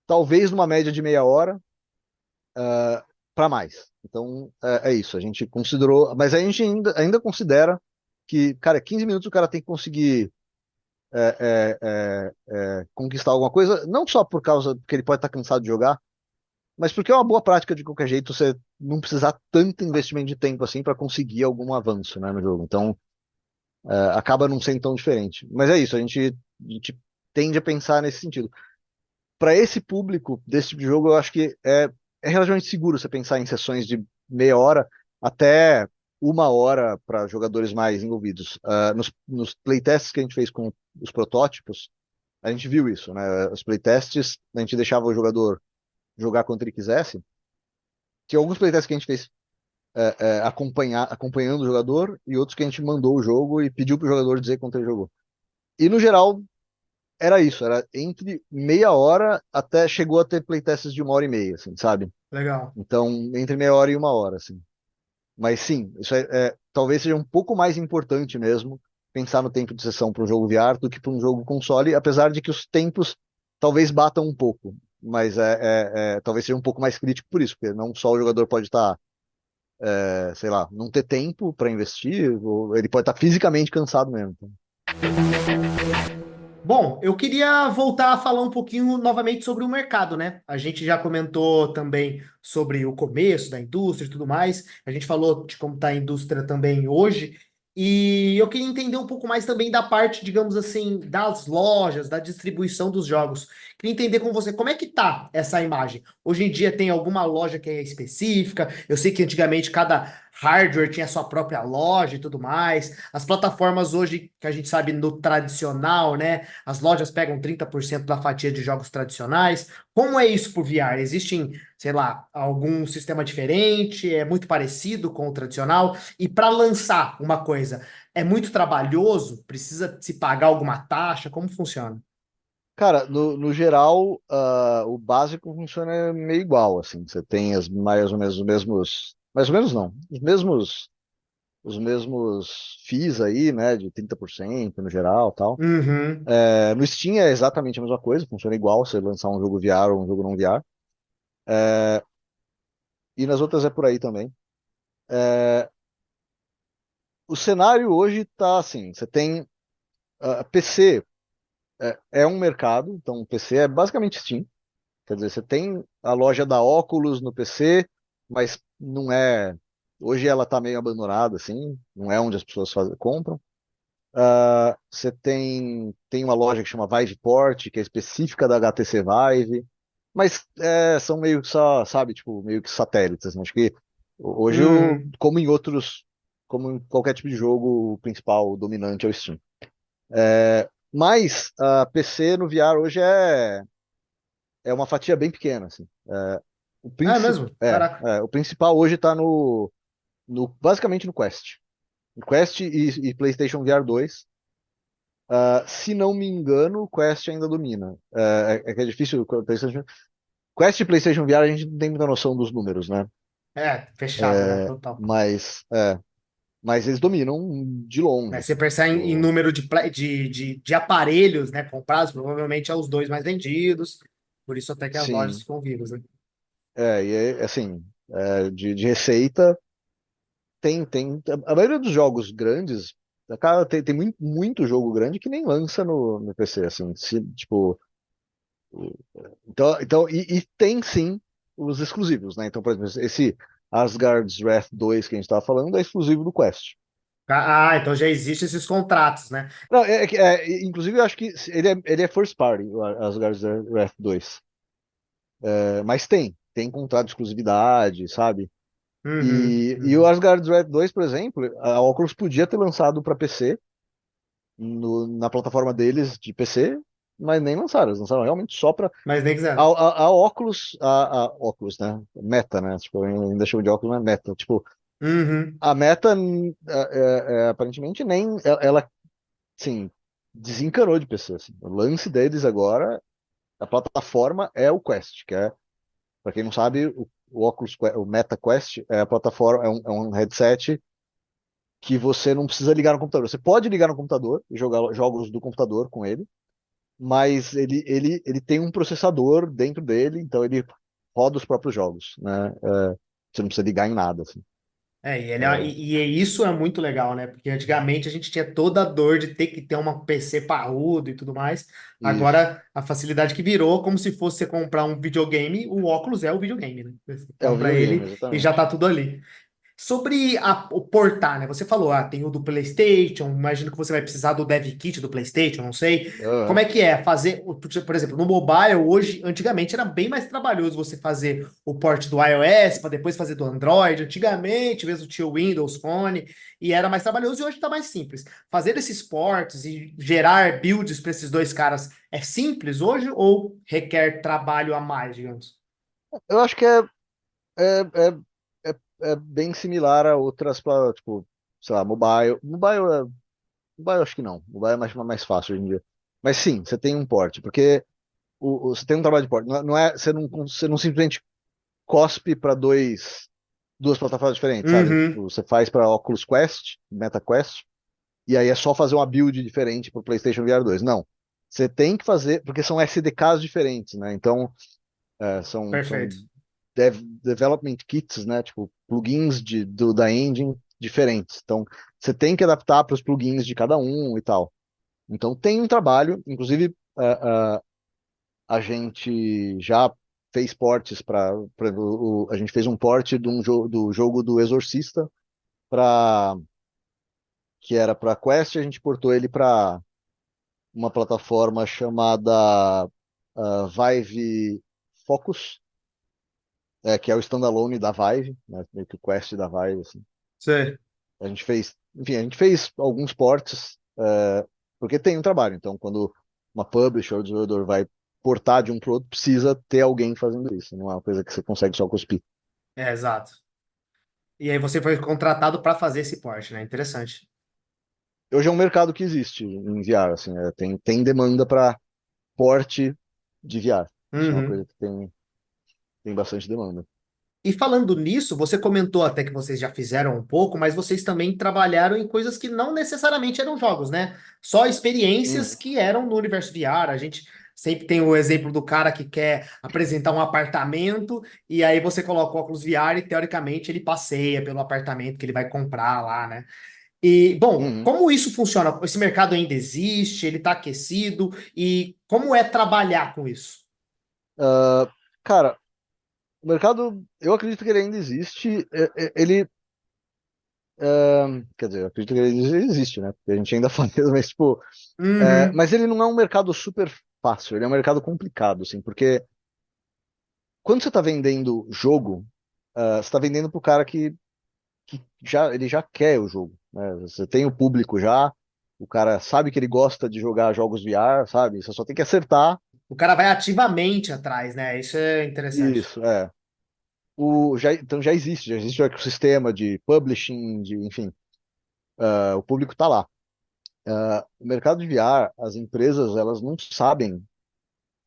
talvez numa média de meia hora para mais. Então, é isso, a gente considerou, mas a gente ainda considera que, cara, 15 minutos o cara tem que conseguir conquistar alguma coisa, não só por causa que ele pode estar cansado de jogar, mas porque é uma boa prática de qualquer jeito você não precisar tanto investimento de tempo assim para conseguir algum avanço, né, no jogo. Então, acaba não sendo tão diferente. Mas é isso, a gente tende a pensar nesse sentido. Para esse público desse tipo de jogo, eu acho que é relativamente seguro você pensar em sessões de meia hora até uma hora para jogadores mais envolvidos. Nos playtests que a gente fez com os protótipos, a gente viu isso, né? Os playtests, a gente deixava o jogador jogar quanto ele quisesse. Tinha alguns playtests que a gente fez acompanhando o jogador e outros que a gente mandou o jogo e pediu pro jogador dizer quanto ele jogou. E no geral, era isso, era entre meia hora até chegou a ter playtests de uma hora e meia, assim, sabe? Legal. Então, entre meia hora e uma hora, assim. Mas sim, isso talvez seja um pouco mais importante mesmo pensar no tempo de sessão para um jogo VR do que para um jogo console, apesar de que os tempos talvez batam um pouco. Mas talvez seja um pouco mais crítico por isso, porque não só o jogador pode estar, sei lá, não ter tempo para investir, ou ele pode estar fisicamente cansado mesmo. Bom, eu queria voltar a falar um pouquinho novamente sobre o mercado, né? A gente já comentou também sobre o começo da indústria e tudo mais. A gente falou de como está a indústria também hoje. E eu queria entender um pouco mais também da parte, digamos assim, das lojas, da distribuição dos jogos. Queria entender com você como é que tá essa imagem. Hoje em dia tem alguma loja que é específica? Eu sei que antigamente cada hardware tinha sua própria loja e tudo mais. As plataformas hoje, que a gente sabe no tradicional, né? As lojas pegam 30% da fatia de jogos tradicionais. Como é isso pro VR? Existem, sei lá, algum sistema diferente? É muito parecido com o tradicional? E para lançar uma coisa, é muito trabalhoso? Precisa se pagar alguma taxa? Como funciona? Cara, no geral, o básico funciona meio igual, assim. Você tem mais ou menos os mesmos, mais ou menos não, os mesmos fees aí, né, de 30% no geral, tal. Uhum. No Steam é exatamente a mesma coisa, funciona igual você lançar um jogo VR ou um jogo não VR. E nas outras é por aí também. O cenário hoje tá assim, você tem PC é um mercado, então o PC é basicamente Steam. Quer dizer, você tem a loja da Oculus no PC, mas não é. Hoje ela está meio abandonada, assim, não é onde as pessoas compram. Você tem uma loja que chama Viveport, que é específica da HTC Vive, mas são meio que só, sabe, tipo, meio que satélites, né? Acho que hoje, Uhum. como em outros, como em qualquer tipo de jogo, o principal, o dominante é o Steam. Mas a PC no VR hoje é uma fatia bem pequena, assim. É mesmo? Caraca. O principal hoje está basicamente no Quest. No Quest e PlayStation VR 2. Se não me engano, o Quest ainda domina. É que é difícil. Quest e PlayStation VR a gente não tem muita noção dos números, né? É, fechado, né? Total. Mas, mas eles dominam de longe, Né, você assim. pensar em Tipo, número de aparelhos, né, comprados, provavelmente é os dois mais vendidos, por isso até que as lojas sim. ficam vivas, né? Assim, de receita. Tem. A maioria dos jogos grandes, cara, tem muito, muito jogo grande que nem lança no PC, assim. Tipo, e tem sim os exclusivos, né? Então, por exemplo, esse Asgard's Wrath 2 que a gente estava falando é exclusivo do Quest. Ah, então já existem esses contratos, né? Não, inclusive eu acho que ele é first party, o Asgard's Wrath 2. Mas tem contrato de exclusividade, sabe? Uhum, E o uhum. Asgard's Wrath 2, por exemplo, a Oculus podia ter lançado para PC na plataforma deles de PC, mas nem lançaram. Eles lançaram realmente só para Mas nem a, quiseram. a, a Oculus, a Oculus, né? Meta, né? Tipo, eu ainda chamo de Oculus, mas Meta. Tipo, Uhum. a Meta, aparentemente, nem ela, sim, desencanou de PC. Assim. O lance deles agora, a plataforma é o Quest, que é, para quem não sabe, o Oculus, o Meta Quest é a plataforma, é um headset que você não precisa ligar no computador. Você pode ligar no computador e jogar jogos do computador com ele, mas ele tem um processador dentro dele, então ele roda os próprios jogos, né? Você não precisa ligar em nada, assim. E isso é muito legal, né? Porque antigamente a gente tinha toda a dor de ter que ter uma PC parrudo e tudo mais. Isso. Agora, a facilidade que virou, como se fosse você comprar um videogame, o óculos é o videogame, né? Você É o compra videogame, ele e já exatamente. tá tudo ali. Sobre o portar, né? Você falou, tem o do PlayStation, imagino que você vai precisar do Dev Kit do PlayStation, não sei. Como Aham. é que é fazer, por exemplo, no mobile, hoje, antigamente era bem mais trabalhoso você fazer o port do iOS para depois fazer do Android. Antigamente, mesmo tinha o Windows Phone e era mais trabalhoso e hoje está mais simples. Fazer esses ports e gerar builds para esses dois caras é simples hoje ou requer trabalho a mais, digamos? Eu acho que é, é bem similar a outras, tipo, sei lá, mobile. Mobile acho que não. Mobile é mais fácil hoje em dia. Mas sim, você tem um port, porque você tem um trabalho de port. Você não simplesmente cospe para duas plataformas diferentes, sabe? Uhum, Tipo, você faz para Oculus Quest, Meta Quest, e aí é só fazer uma build diferente para o PlayStation VR 2. Não. Você tem que fazer, porque são SDKs diferentes, né? Então, são perfeito. development kits, né? Tipo, plugins da engine diferentes. Então, você tem que adaptar para os plugins de cada um e tal. Então tem um trabalho, inclusive a gente já fez portes a gente fez um port do jogo do Exorcista para que era para Quest, a gente portou ele para uma plataforma chamada Vive Focus, que é o standalone da Vive, né, meio que o Quest da Vive, assim. Sei. A gente fez, enfim, a gente fez alguns ports, porque tem um trabalho. Então, quando uma publisher ou desenvolvedor vai portar de um para outro, precisa ter alguém fazendo isso. Não é uma coisa que você consegue só cuspir. É, exato. E aí você foi contratado para fazer esse porte, né? Interessante. Hoje é um mercado que existe em VR, assim, tem demanda para porte de VR. Isso é uma Uhum. coisa que tem bastante demanda. E falando nisso, você comentou até que vocês já fizeram um pouco, mas vocês também trabalharam em coisas que não necessariamente eram jogos, né? Só experiências Uhum. que eram no universo VR. A gente sempre tem o exemplo do cara que quer apresentar um apartamento e aí você coloca o óculos VR e teoricamente ele passeia pelo apartamento que ele vai comprar lá, né? E, bom, Uhum. como isso funciona? Esse mercado ainda existe? Ele está aquecido? E como é trabalhar com isso? Ah, cara, o mercado, eu acredito que ele ainda existe. Ele, quer dizer, eu acredito que ele existe, né? Porque a gente ainda faz, mas tipo, Uhum. mas ele não é um mercado super fácil, ele é um mercado complicado, assim, porque quando você está vendendo jogo, você está vendendo para o cara que ele já quer o jogo, né? Você tem o público já, o cara sabe que ele gosta de jogar jogos VR, sabe? Você só tem que acertar O cara vai ativamente atrás, né? Isso é interessante. isso, então já existe o ecossistema de publishing, enfim, o público está lá. O mercado de VR, as empresas, elas não sabem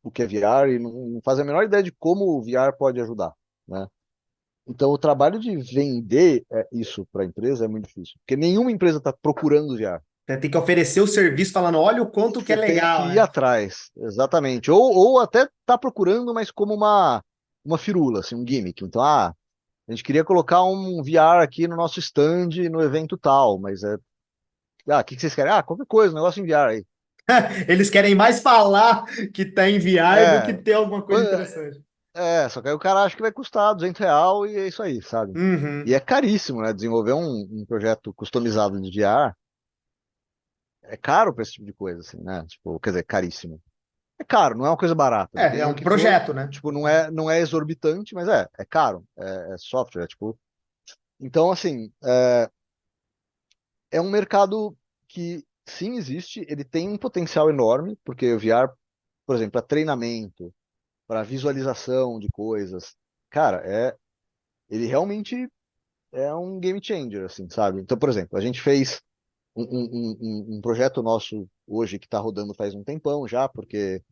o que é VR e não fazem a menor ideia de como o VR pode ajudar, né? Então, o trabalho de vender isso para a empresa é muito difícil, porque nenhuma empresa está procurando VR. Você tem que oferecer o serviço falando, olha o quanto que é Você tem que legal, ir né? atrás, exatamente. Ou até tá procurando, mas como uma firula, assim, um gimmick. Então, a gente queria colocar um VR aqui no nosso stand no evento tal, mas o que vocês querem? Qualquer coisa, um negócio em VR aí. Eles querem mais falar que tá em VR do que É, ter alguma coisa quan- interessante. só que aí o cara acha que vai custar R$ 200 e é isso aí, sabe? E Uhum. é caríssimo, né? Desenvolver um projeto customizado de VR é caro para esse tipo de coisa, assim, né? Tipo, quer dizer, caríssimo. É caro, não é uma coisa barata. É Dependendo do um que for, projeto, né? tipo, não é exorbitante, mas é caro. É software, tipo. Então, assim, é um mercado que sim existe, ele tem um potencial enorme, porque o VR, por exemplo, para treinamento, para visualização de coisas, cara, ele realmente é um game changer, assim, sabe? Então, por exemplo, a gente fez um projeto nosso hoje que está rodando faz um tempão já, porque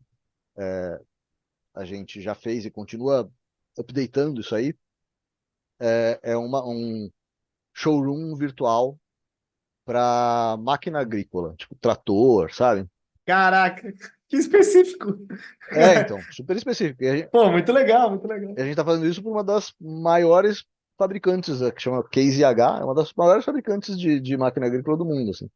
a gente já fez e continua updatando isso aí. É um showroom virtual para máquina agrícola, tipo trator, sabe? Caraca, que específico. Então, super específico. E Pô, muito legal, muito legal. a gente tá fazendo isso por uma das maiores fabricantes, que chama Case IH, é uma das maiores fabricantes de máquina agrícola do mundo, assim.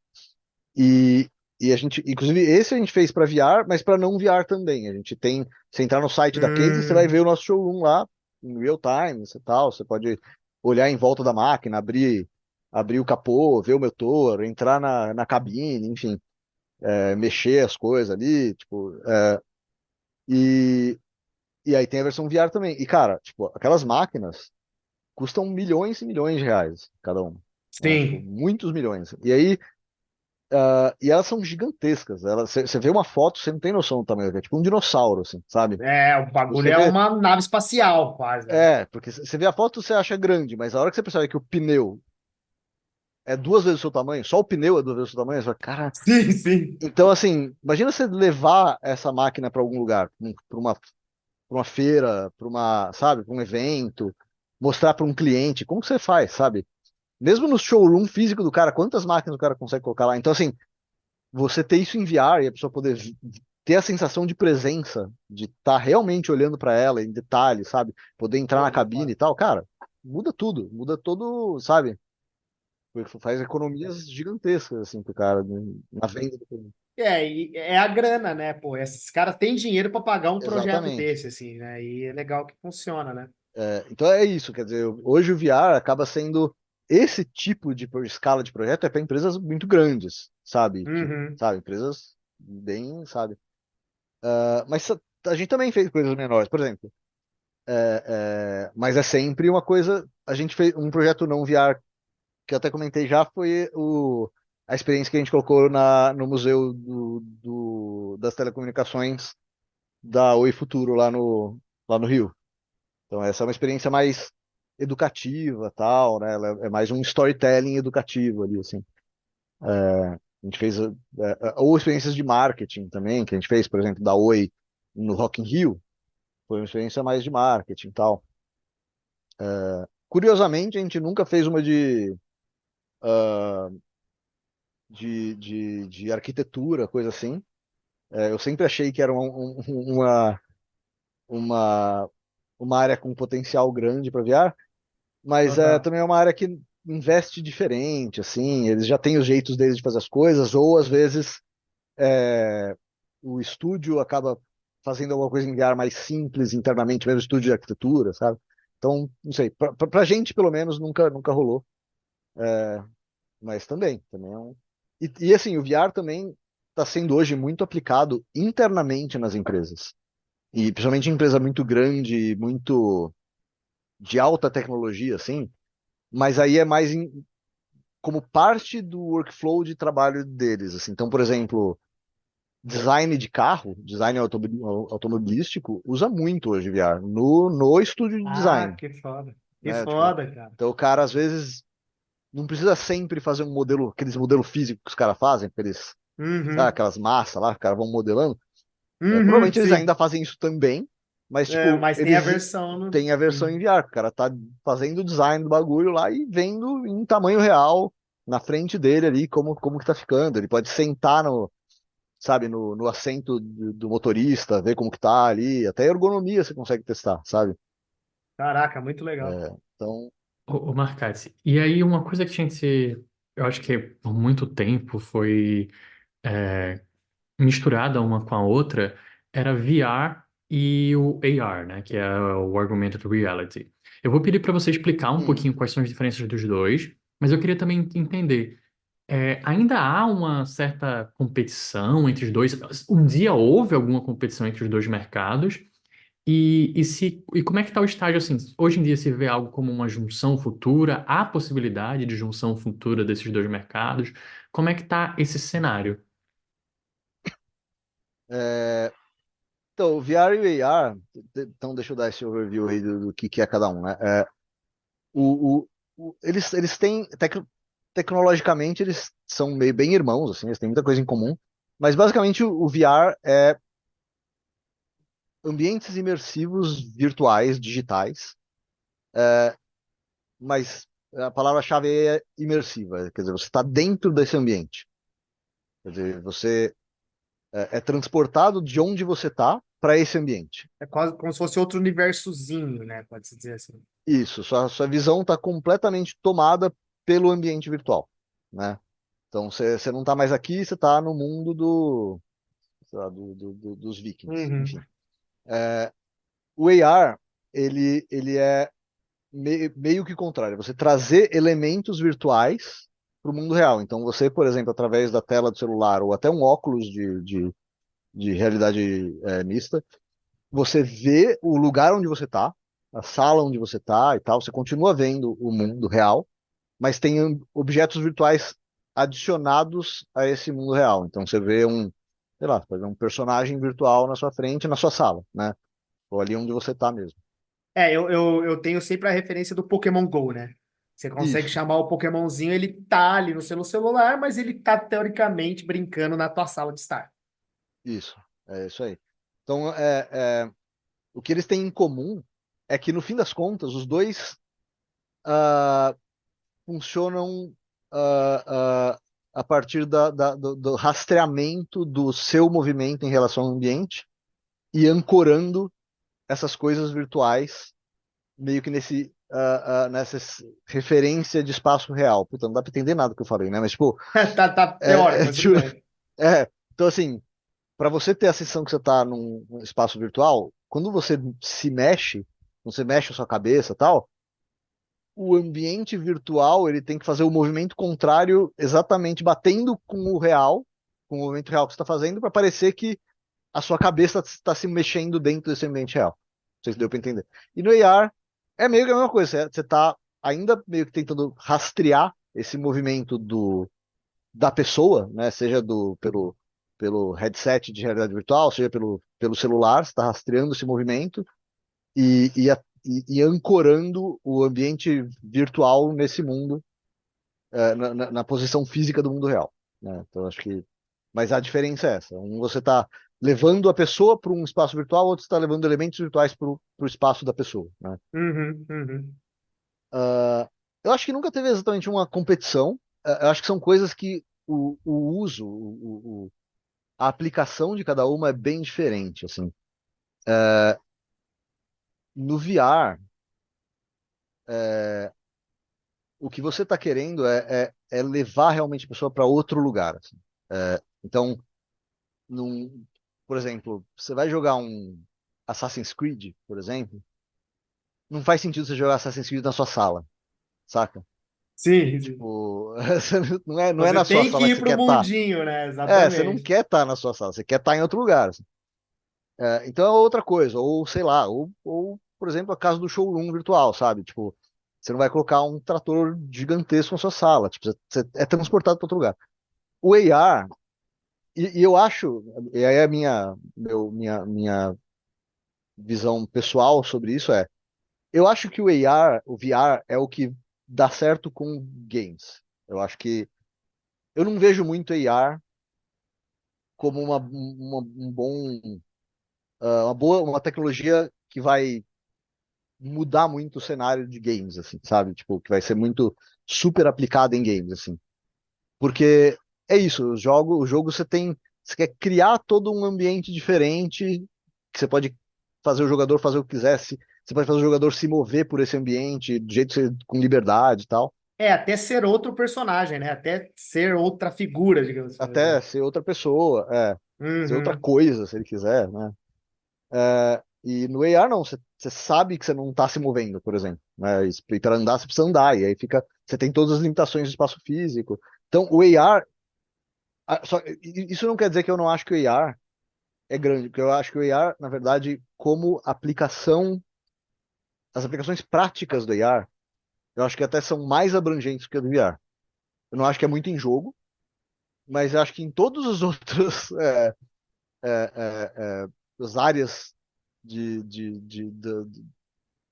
E, e a gente, inclusive, esse a gente fez para VR, mas para não VR também. A gente tem, você entrar no site da Case, você vai Hum. ver o nosso showroom lá, em real time, e tal. Você pode olhar em volta da máquina, abrir o capô, ver o motor, entrar na cabine, enfim, mexer as coisas ali, tipo, e, e aí tem a versão VR também. E, cara, tipo, aquelas máquinas custam milhões e milhões de reais cada uma, né? Tipo, Sim. muitos milhões. E aí, e elas são gigantescas. Você vê uma foto, você não tem noção do tamanho. É tipo um dinossauro, assim, sabe? É, o Tipo, bagulho é uma nave espacial, quase, né? porque você vê a foto, você acha grande, mas a hora que você percebe que o pneu é duas vezes o seu tamanho, só o pneu é duas vezes o seu tamanho, você fala, cara. Sim, sim. Então, assim, imagina você levar essa máquina para algum lugar, pra uma feira, sabe, para um evento, mostrar para um cliente, como que você faz, sabe? Mesmo no showroom físico do cara, quantas máquinas o cara consegue colocar lá? Então, assim, você ter isso em VR e a pessoa poder ter a sensação de presença, de estar realmente olhando para ela em detalhes, sabe? Poder entrar Pô, na muito cabine foda. e tal, cara, muda tudo, muda todo, sabe? Faz economias gigantescas, assim, pro cara, né, na venda do produto. E é a grana, né? Pô, esses caras têm dinheiro para pagar um projeto Exatamente. desse, assim, né? E é legal que funciona, né? Então é isso, quer dizer, hoje o VR acaba sendo esse tipo de escala de projeto é para empresas muito grandes, sabe? Uhum. Sabe, empresas bem, sabe? Mas a gente também fez coisas menores, por exemplo. Mas é sempre uma coisa. A gente fez um projeto não VR que eu até comentei já foi a experiência que a gente colocou no Museu das Telecomunicações da Oi Futuro lá no Rio. Então essa é uma experiência mais educativa, tal, né? Ela é mais um storytelling educativo ali, assim. A gente fez ou experiências de marketing também, que a gente fez, por exemplo, da Oi no Rock in Rio, foi uma experiência mais de marketing, tal. Curiosamente, a gente nunca fez uma de arquitetura, coisa assim. Eu sempre achei que era uma, uma área com potencial grande para VR, mas Aham. também é uma área que investe diferente, assim, eles já têm os jeitos deles de fazer as coisas, ou às vezes é, o estúdio acaba fazendo alguma coisa em VR mais simples internamente, mesmo estúdio de arquitetura, sabe? Então, não sei, pra gente pelo menos nunca rolou, mas também é um. E assim, o VR também está sendo hoje muito aplicado internamente nas empresas. E principalmente em empresa muito grande, muito de alta tecnologia, assim, mas aí é mais como parte do workflow de trabalho deles, assim. Então, por exemplo, design de carro, design automobilístico, usa muito hoje VR no estúdio de Ah, design, que foda. Que né? Tipo, foda, cara. então o cara às vezes não precisa sempre fazer um modelo, aqueles modelos físicos que os caras fazem, sabe, Uhum. aquelas massas lá, que os caras vão modelando. Uhum, Provavelmente eles sim. ainda fazem isso também, mas tipo, Mas tem a eles versão no. têm a versão em Uhum. VR. O cara tá fazendo o design do bagulho lá e vendo em tamanho real na frente dele ali como que tá ficando. Ele pode sentar sabe, no assento do motorista, ver como que tá ali, até a ergonomia você consegue testar, sabe? Caraca, muito legal. Então, Ô Marcati, e aí uma coisa que tinha que ser, eu acho que por muito tempo foi é, misturada uma com a outra, era VR e o AR, né, que é o Augmented Reality. Eu vou pedir para você explicar um hum, pouquinho quais são as diferenças dos dois, mas eu queria também entender, ainda há uma certa competição entre os dois? Um dia houve alguma competição entre os dois mercados? E como é que está o estágio assim? Hoje em dia se vê algo como uma junção futura? Há possibilidade de junção futura desses dois mercados? Como é que está esse cenário? é, então, o VR e o AR, então deixa eu dar esse overview aí do que é cada um, né? O, o, eles têm, tecnologicamente, eles são meio bem irmãos, assim, eles têm muita coisa em comum, mas basicamente o VR é ambientes imersivos virtuais, digitais, mas a palavra-chave é imersiva, quer dizer, você está dentro desse ambiente. Quer dizer, você é transportado de onde você está para esse ambiente. É quase como se fosse outro universozinho, né? Pode-se dizer assim. Isso, sua visão está completamente tomada pelo ambiente virtual, né? Então você não está mais aqui, você está no mundo sei lá, dos Vikings, Uhum. enfim. O AR, ele é meio que contrário, você trazer elementos virtuais para o mundo real. Então você, por exemplo, através da tela do celular ou até um óculos de realidade mista, você vê o lugar onde você está, a sala onde você está e tal, você continua vendo o mundo real, mas tem objetos virtuais adicionados a esse mundo real. Então você vê sei lá, você vê um personagem virtual na sua frente, na sua sala, né? Ou ali onde você está mesmo. Eu tenho sempre a referência do Pokémon Go, né? Você consegue Isso, chamar o Pokémonzinho, ele tá ali no seu celular, mas ele tá teoricamente brincando na tua sala de estar. isso, é isso aí. Então, o que eles têm em comum é que, no fim das contas, os dois ah, funcionam a partir do rastreamento do seu movimento em relação ao ambiente e ancorando essas coisas virtuais meio que nesse nessa referência de espaço real. Puta, não dá pra entender nada que eu falei, né? Mas, tipo, Tá teórico, é, mas tudo tipo, bem. então, assim, para você ter a sensação que você tá num espaço virtual, quando você se mexe, quando você mexe a sua cabeça e tal, o ambiente virtual ele tem que fazer o movimento contrário exatamente batendo com o real, com o movimento real que você está fazendo, para parecer que a sua cabeça está se mexendo dentro desse ambiente real. Não sei se deu para entender. E no AR é meio que a mesma coisa, você está ainda meio que tentando rastrear esse movimento da pessoa, né? Seja pelo headset de realidade virtual, seja pelo celular, você está rastreando esse movimento e ancorando o ambiente virtual nesse mundo, na posição física do mundo real, né? Então acho que, mas a diferença é essa. Um você está levando a pessoa para um espaço virtual, outro está levando elementos virtuais para o espaço da pessoa, né? Uhum, uhum. Eu acho que nunca teve exatamente uma competição. Eu acho que são coisas que o uso, a aplicação de cada uma é bem diferente, assim. No VR, o que você está querendo é levar realmente a pessoa para outro lugar, assim. Então, por exemplo, você vai jogar um Assassin's Creed, por exemplo, não faz sentido você jogar Assassin's Creed na sua sala, saca? Sim, sim. Tipo, você não é Você na sua tem que sala que ir você pro quer estar. mundinho, né? Você não Exatamente. quer estar na sua sala, você quer estar em outro lugar, assim. Então é outra coisa, ou sei lá, ou, por exemplo, a casa do showroom virtual, sabe? Tipo, você não vai colocar um trator gigantesco na sua sala, tipo, você é transportado para outro lugar. O AR, e eu acho, e aí a minha visão pessoal sobre isso eu acho que o AR, o VR é o que dá certo com games. Eu acho que eu não vejo muito AR como uma tecnologia que vai mudar muito o cenário de games, assim, sabe? Tipo, que vai ser muito super aplicado em games, assim. Porque é isso, o jogo você quer criar todo um ambiente diferente, que você pode fazer o jogador fazer o que quiser, você pode fazer o jogador se mover por esse ambiente, do jeito com liberdade e tal, É, até ser outro personagem, né? Até ser outra figura, digamos assim. até ser outra pessoa, ser outra Uhum. coisa, se ele quiser, né? E no AR não, você sabe que você não está se movendo, por exemplo, né? E para andar você precisa andar, e aí você tem todas as limitações do espaço físico. Então o AR, isso não quer dizer que eu não acho que o AR é grande, porque eu acho que o AR, na verdade, como aplicação, as aplicações práticas do AR, eu acho que até são mais abrangentes que a do VR. Eu não acho que é muito em jogo, mas eu acho que em todos os outros as áreas de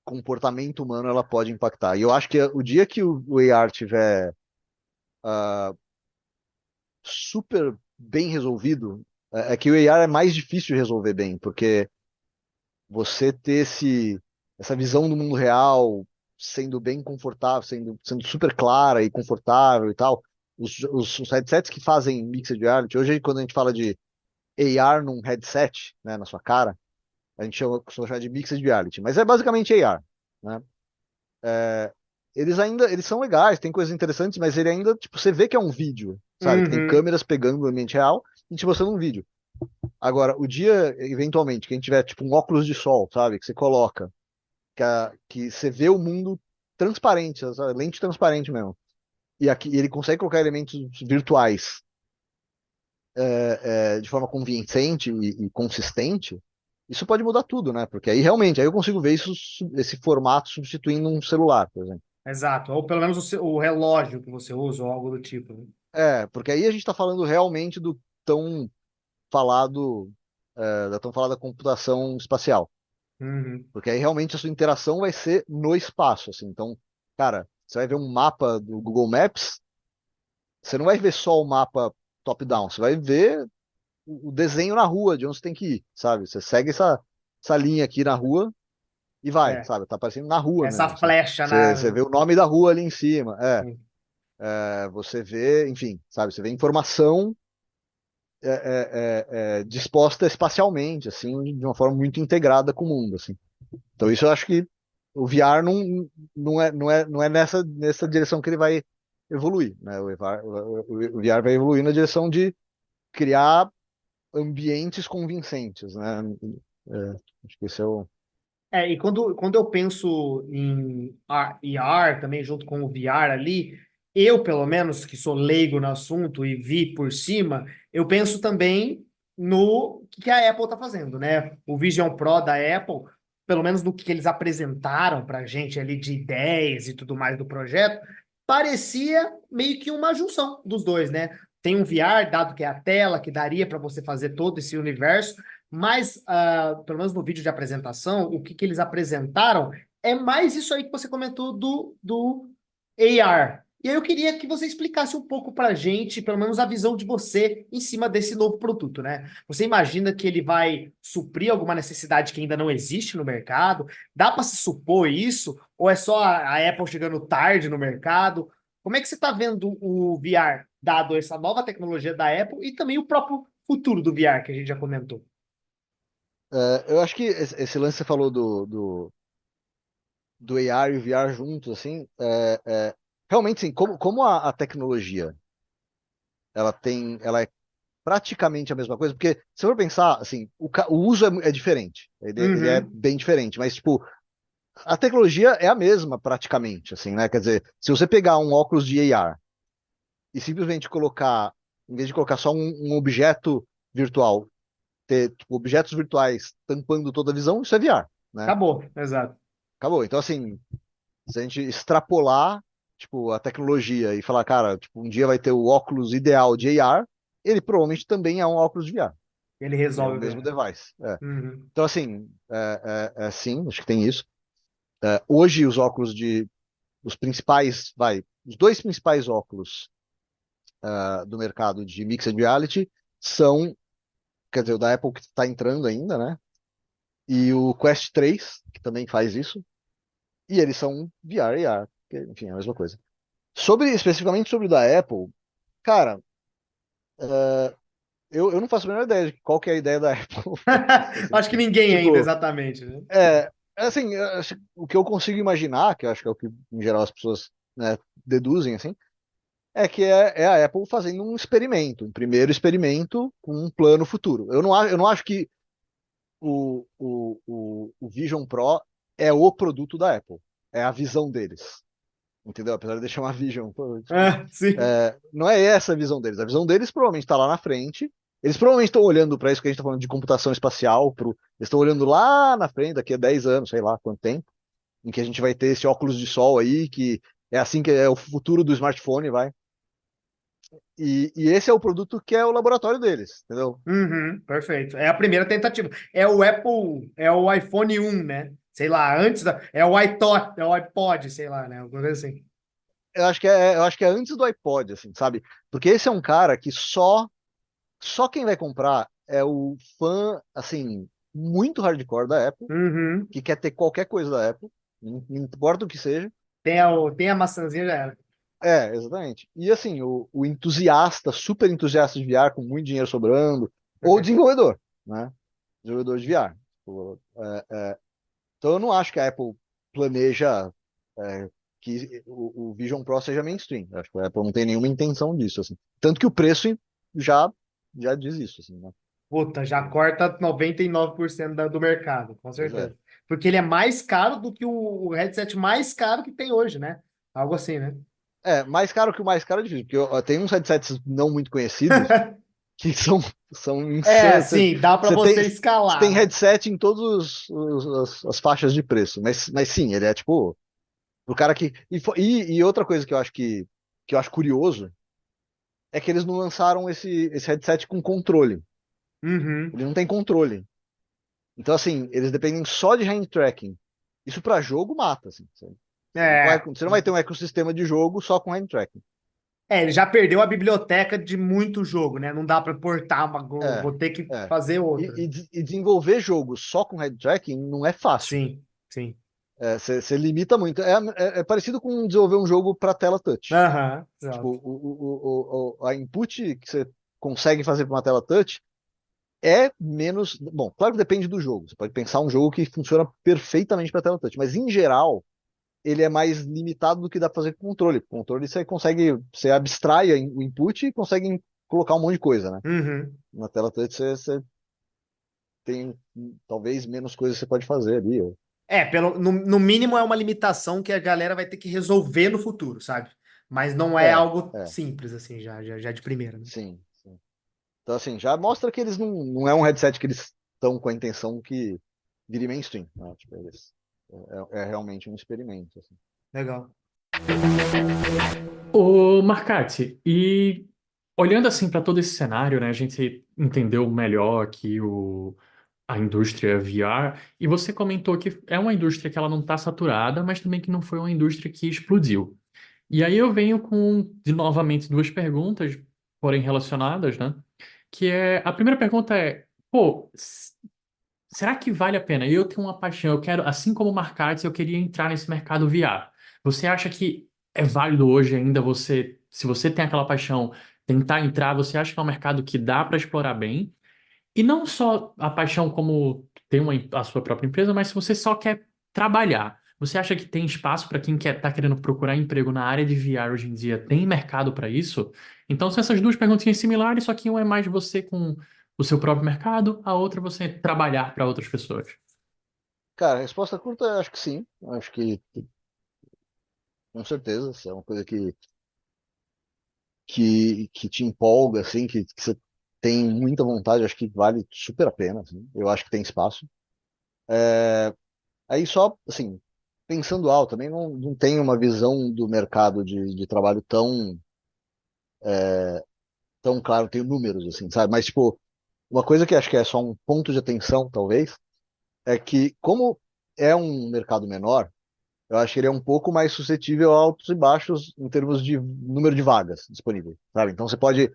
comportamento humano ela pode impactar. E eu acho que o dia que o AR tiver super bem resolvido, é que o AR é mais difícil de resolver bem, porque você ter essa visão do mundo real sendo bem confortável, sendo super clara e confortável e tal. Os headsets que fazem mixed reality, hoje quando a gente fala de AR num headset, né, na sua cara, a gente costuma chamar de mixed reality, mas é basicamente AR, né? Eles são legais, tem coisas interessantes, mas ele ainda, tipo, você vê que é um vídeo, sabe? Que tem Uhum. câmeras pegando o ambiente real e te mostrando um vídeo. Agora, o dia, eventualmente, que a gente tiver, tipo, um óculos de sol, sabe? Que você coloca, que você vê o mundo transparente, sabe? Lente transparente mesmo. E aqui ele consegue colocar elementos virtuais de forma convincente e consistente. Isso pode mudar tudo, né? Porque aí realmente, aí eu consigo ver esse formato substituindo um celular, por exemplo. Exato. Ou pelo menos o relógio que você usa, ou algo do tipo, né? Porque aí a gente está falando realmente do tão falado, da tão falada computação espacial. Uhum. Porque aí realmente a sua interação vai ser no espaço, assim. Então, cara, você vai ver um mapa do Google Maps, você não vai ver só o mapa top-down, você vai ver o desenho na rua, de onde você tem que ir, sabe? Você segue essa linha aqui na rua e vai, É. sabe? Tá aparecendo na rua Essa mesmo, assim. flecha Você na. vê o nome da rua ali em cima, você vê, enfim, sabe? Você vê informação disposta espacialmente, assim, de uma forma muito integrada com o mundo, assim. Então isso eu acho que o VR não é nessa direção que ele vai evoluir, né? O VR vai evoluir na direção de criar ambientes convincentes, né? É, acho que esse é o. E quando eu penso em AR também, junto com o VR ali, eu, pelo menos, que sou leigo no assunto e vi por cima, eu penso também no que a Apple está fazendo, né? O Vision Pro da Apple, pelo menos no que eles apresentaram para a gente ali de ideias e tudo mais do projeto, parecia meio que uma junção dos dois, né? Tem um VR, dado que é a tela, que daria para você fazer todo esse universo, mas, pelo menos no vídeo de apresentação, o que eles apresentaram é mais isso aí que você comentou do AR. E aí eu queria que você explicasse um pouco para a gente, pelo menos a visão de você em cima desse novo produto, né? Você imagina que ele vai suprir alguma necessidade que ainda não existe no mercado? Dá para se supor isso? Ou é só a Apple chegando tarde no mercado? Como é que você está vendo o VR, dado essa nova tecnologia da Apple e também o próprio futuro do VR, que a gente já comentou? Eu acho que esse lance que você falou do AR e o VR juntos, assim, realmente, sim, como a tecnologia ela é praticamente a mesma coisa, porque se eu for pensar, assim, o uso é diferente, ele é Uhum. bem diferente, mas, tipo, a tecnologia é a mesma praticamente, assim, né? Quer dizer, se você pegar um óculos de AR e simplesmente colocar, em vez de colocar só um objeto virtual, ter tipo, objetos virtuais tampando toda a visão, isso é VR, né? Acabou, exato. Acabou. Então, assim, se a gente extrapolar, tipo, a tecnologia e falar, cara, tipo, um dia vai ter o óculos ideal de AR, ele provavelmente também é um óculos de VR. Ele Ele é o resolve o mesmo VR. device. Uhum. Então, assim, sim, acho que tem isso. Hoje, os principais, os dois principais óculos do mercado de mixed reality são, quer dizer, o da Apple que está entrando ainda, né? E o Quest 3, que também faz isso. E eles são VR e AR, que, enfim, é a mesma coisa. Especificamente sobre o da Apple, cara, eu não faço a menor ideia de qual que é a ideia da Apple. Assim, Acho que ninguém ainda, tipo, exatamente, né? assim, o que eu consigo imaginar, que eu acho que é o que em geral as pessoas, né, deduzem, assim, é que é a Apple fazendo um experimento, um primeiro experimento com um plano futuro. Eu não acho que o Vision Pro é o produto da Apple, é a visão deles. Entendeu? Apesar de chamar Vision. Pô, tipo, Sim. não é essa a visão deles. A visão deles provavelmente está lá na frente. Eles provavelmente estão olhando para isso que a gente está falando de computação espacial. Eles estão olhando lá na frente, daqui a 10 anos, sei lá quanto tempo, em que a gente vai ter esse óculos de sol aí, que é assim que é o futuro do smartphone, vai. E esse é o produto que é o laboratório deles, entendeu? Uhum, perfeito. É a primeira tentativa. É o Apple, é o iPhone 1, né? Sei lá, é o iPod, é o iPod, sei lá, né? Alguma coisa assim. Eu acho que é antes do iPod, assim, sabe? Porque esse é um cara que só quem vai comprar é o fã, assim, muito hardcore da Apple, Uhum. que quer ter qualquer coisa da Apple, não importa o que seja. Tem a maçãzinha, já era. Exatamente. E assim, o entusiasta, super entusiasta de VR, com muito dinheiro sobrando, ou desenvolvedor, né? Desenvolvedor de VR. Tipo, então eu não acho que a Apple planeja que o Vision Pro seja mainstream. Eu acho que a Apple não tem nenhuma intenção disso, assim. Tanto que o preço já, já diz isso, assim, né? Puta, já corta 99% do mercado, com Pois é. certeza. Porque ele é mais caro do que o headset mais caro que tem hoje, né? Algo assim, né? Mais caro que o mais caro é difícil, porque tem uns headsets não muito conhecidos que são insanos. Você Sim, dá para você tem, você você escalar, tem né? headset em todas as faixas de preço, mas sim, ele é tipo, o cara que. E outra coisa que eu acho curioso é que eles não lançaram esse headset com controle. Uhum. Ele não tem controle. Então, assim, eles dependem só de hand tracking. Isso para jogo mata, assim. É. Você não vai ter um ecossistema de jogo só com hand tracking. Ele já perdeu a biblioteca de muito jogo, né? Não dá para portar uma, É, vou ter que é. fazer outra. E desenvolver jogo só com head tracking não é fácil. Sim, sim. Você limita muito. É parecido com desenvolver um jogo para tela touch. Aham, Tipo, exato. a input que você consegue fazer para uma tela touch é menos. Bom, claro que depende do jogo. Você pode pensar um jogo que funciona perfeitamente para tela touch, mas em geral ele é mais limitado do que dá para fazer com controle. Com controle você consegue, você abstrai o input e consegue colocar um monte de coisa, né? Uhum. Na tela touch você tem talvez menos coisas que você pode fazer ali. No mínimo é uma limitação que a galera vai ter que resolver no futuro, sabe? Mas não é É, algo é, simples, assim, já de primeira, né? sim, sim. Então, assim, já mostra que eles não é um headset que eles estão com a intenção que vire mainstream, né? Tipo, é realmente um experimento, assim. Legal. Ô, Marcati, e olhando assim para todo esse cenário, né, a gente entendeu melhor aqui a indústria VR, e você comentou que é uma indústria que ela não está saturada, mas também que não foi uma indústria que explodiu. E aí eu venho com, novamente, duas perguntas, porém relacionadas, né? Que é, a primeira pergunta é, pô, será que vale a pena? Eu tenho uma paixão, eu quero, assim como o Marcates, eu queria entrar nesse mercado VR. Você acha que é válido hoje ainda você, se você tem aquela paixão, tentar entrar, você acha que é um mercado que dá para explorar bem? E não só a paixão como ter a sua própria empresa, mas se você só quer trabalhar, você acha que tem espaço para quem quer tá querendo procurar emprego na área de VR hoje em dia? Tem mercado para isso? Então são essas duas perguntinhas similares, só que uma é mais você com o seu próprio mercado, a outra é você trabalhar para outras pessoas. Cara, a resposta curta, eu acho que sim. Eu acho que, com certeza, se é uma coisa que te empolga, assim, que você tem muita vontade, eu acho que vale super a pena, assim. Eu acho que tem espaço. Aí só, assim, pensando alto, também não tenho uma visão do mercado de trabalho tão claro, tenho números, assim, sabe? Mas, tipo, uma coisa que acho que é só um ponto de atenção, talvez, é que, como é um mercado menor, eu acho que ele é um pouco mais suscetível a altos e baixos em termos de número de vagas disponíveis, sabe? Então você pode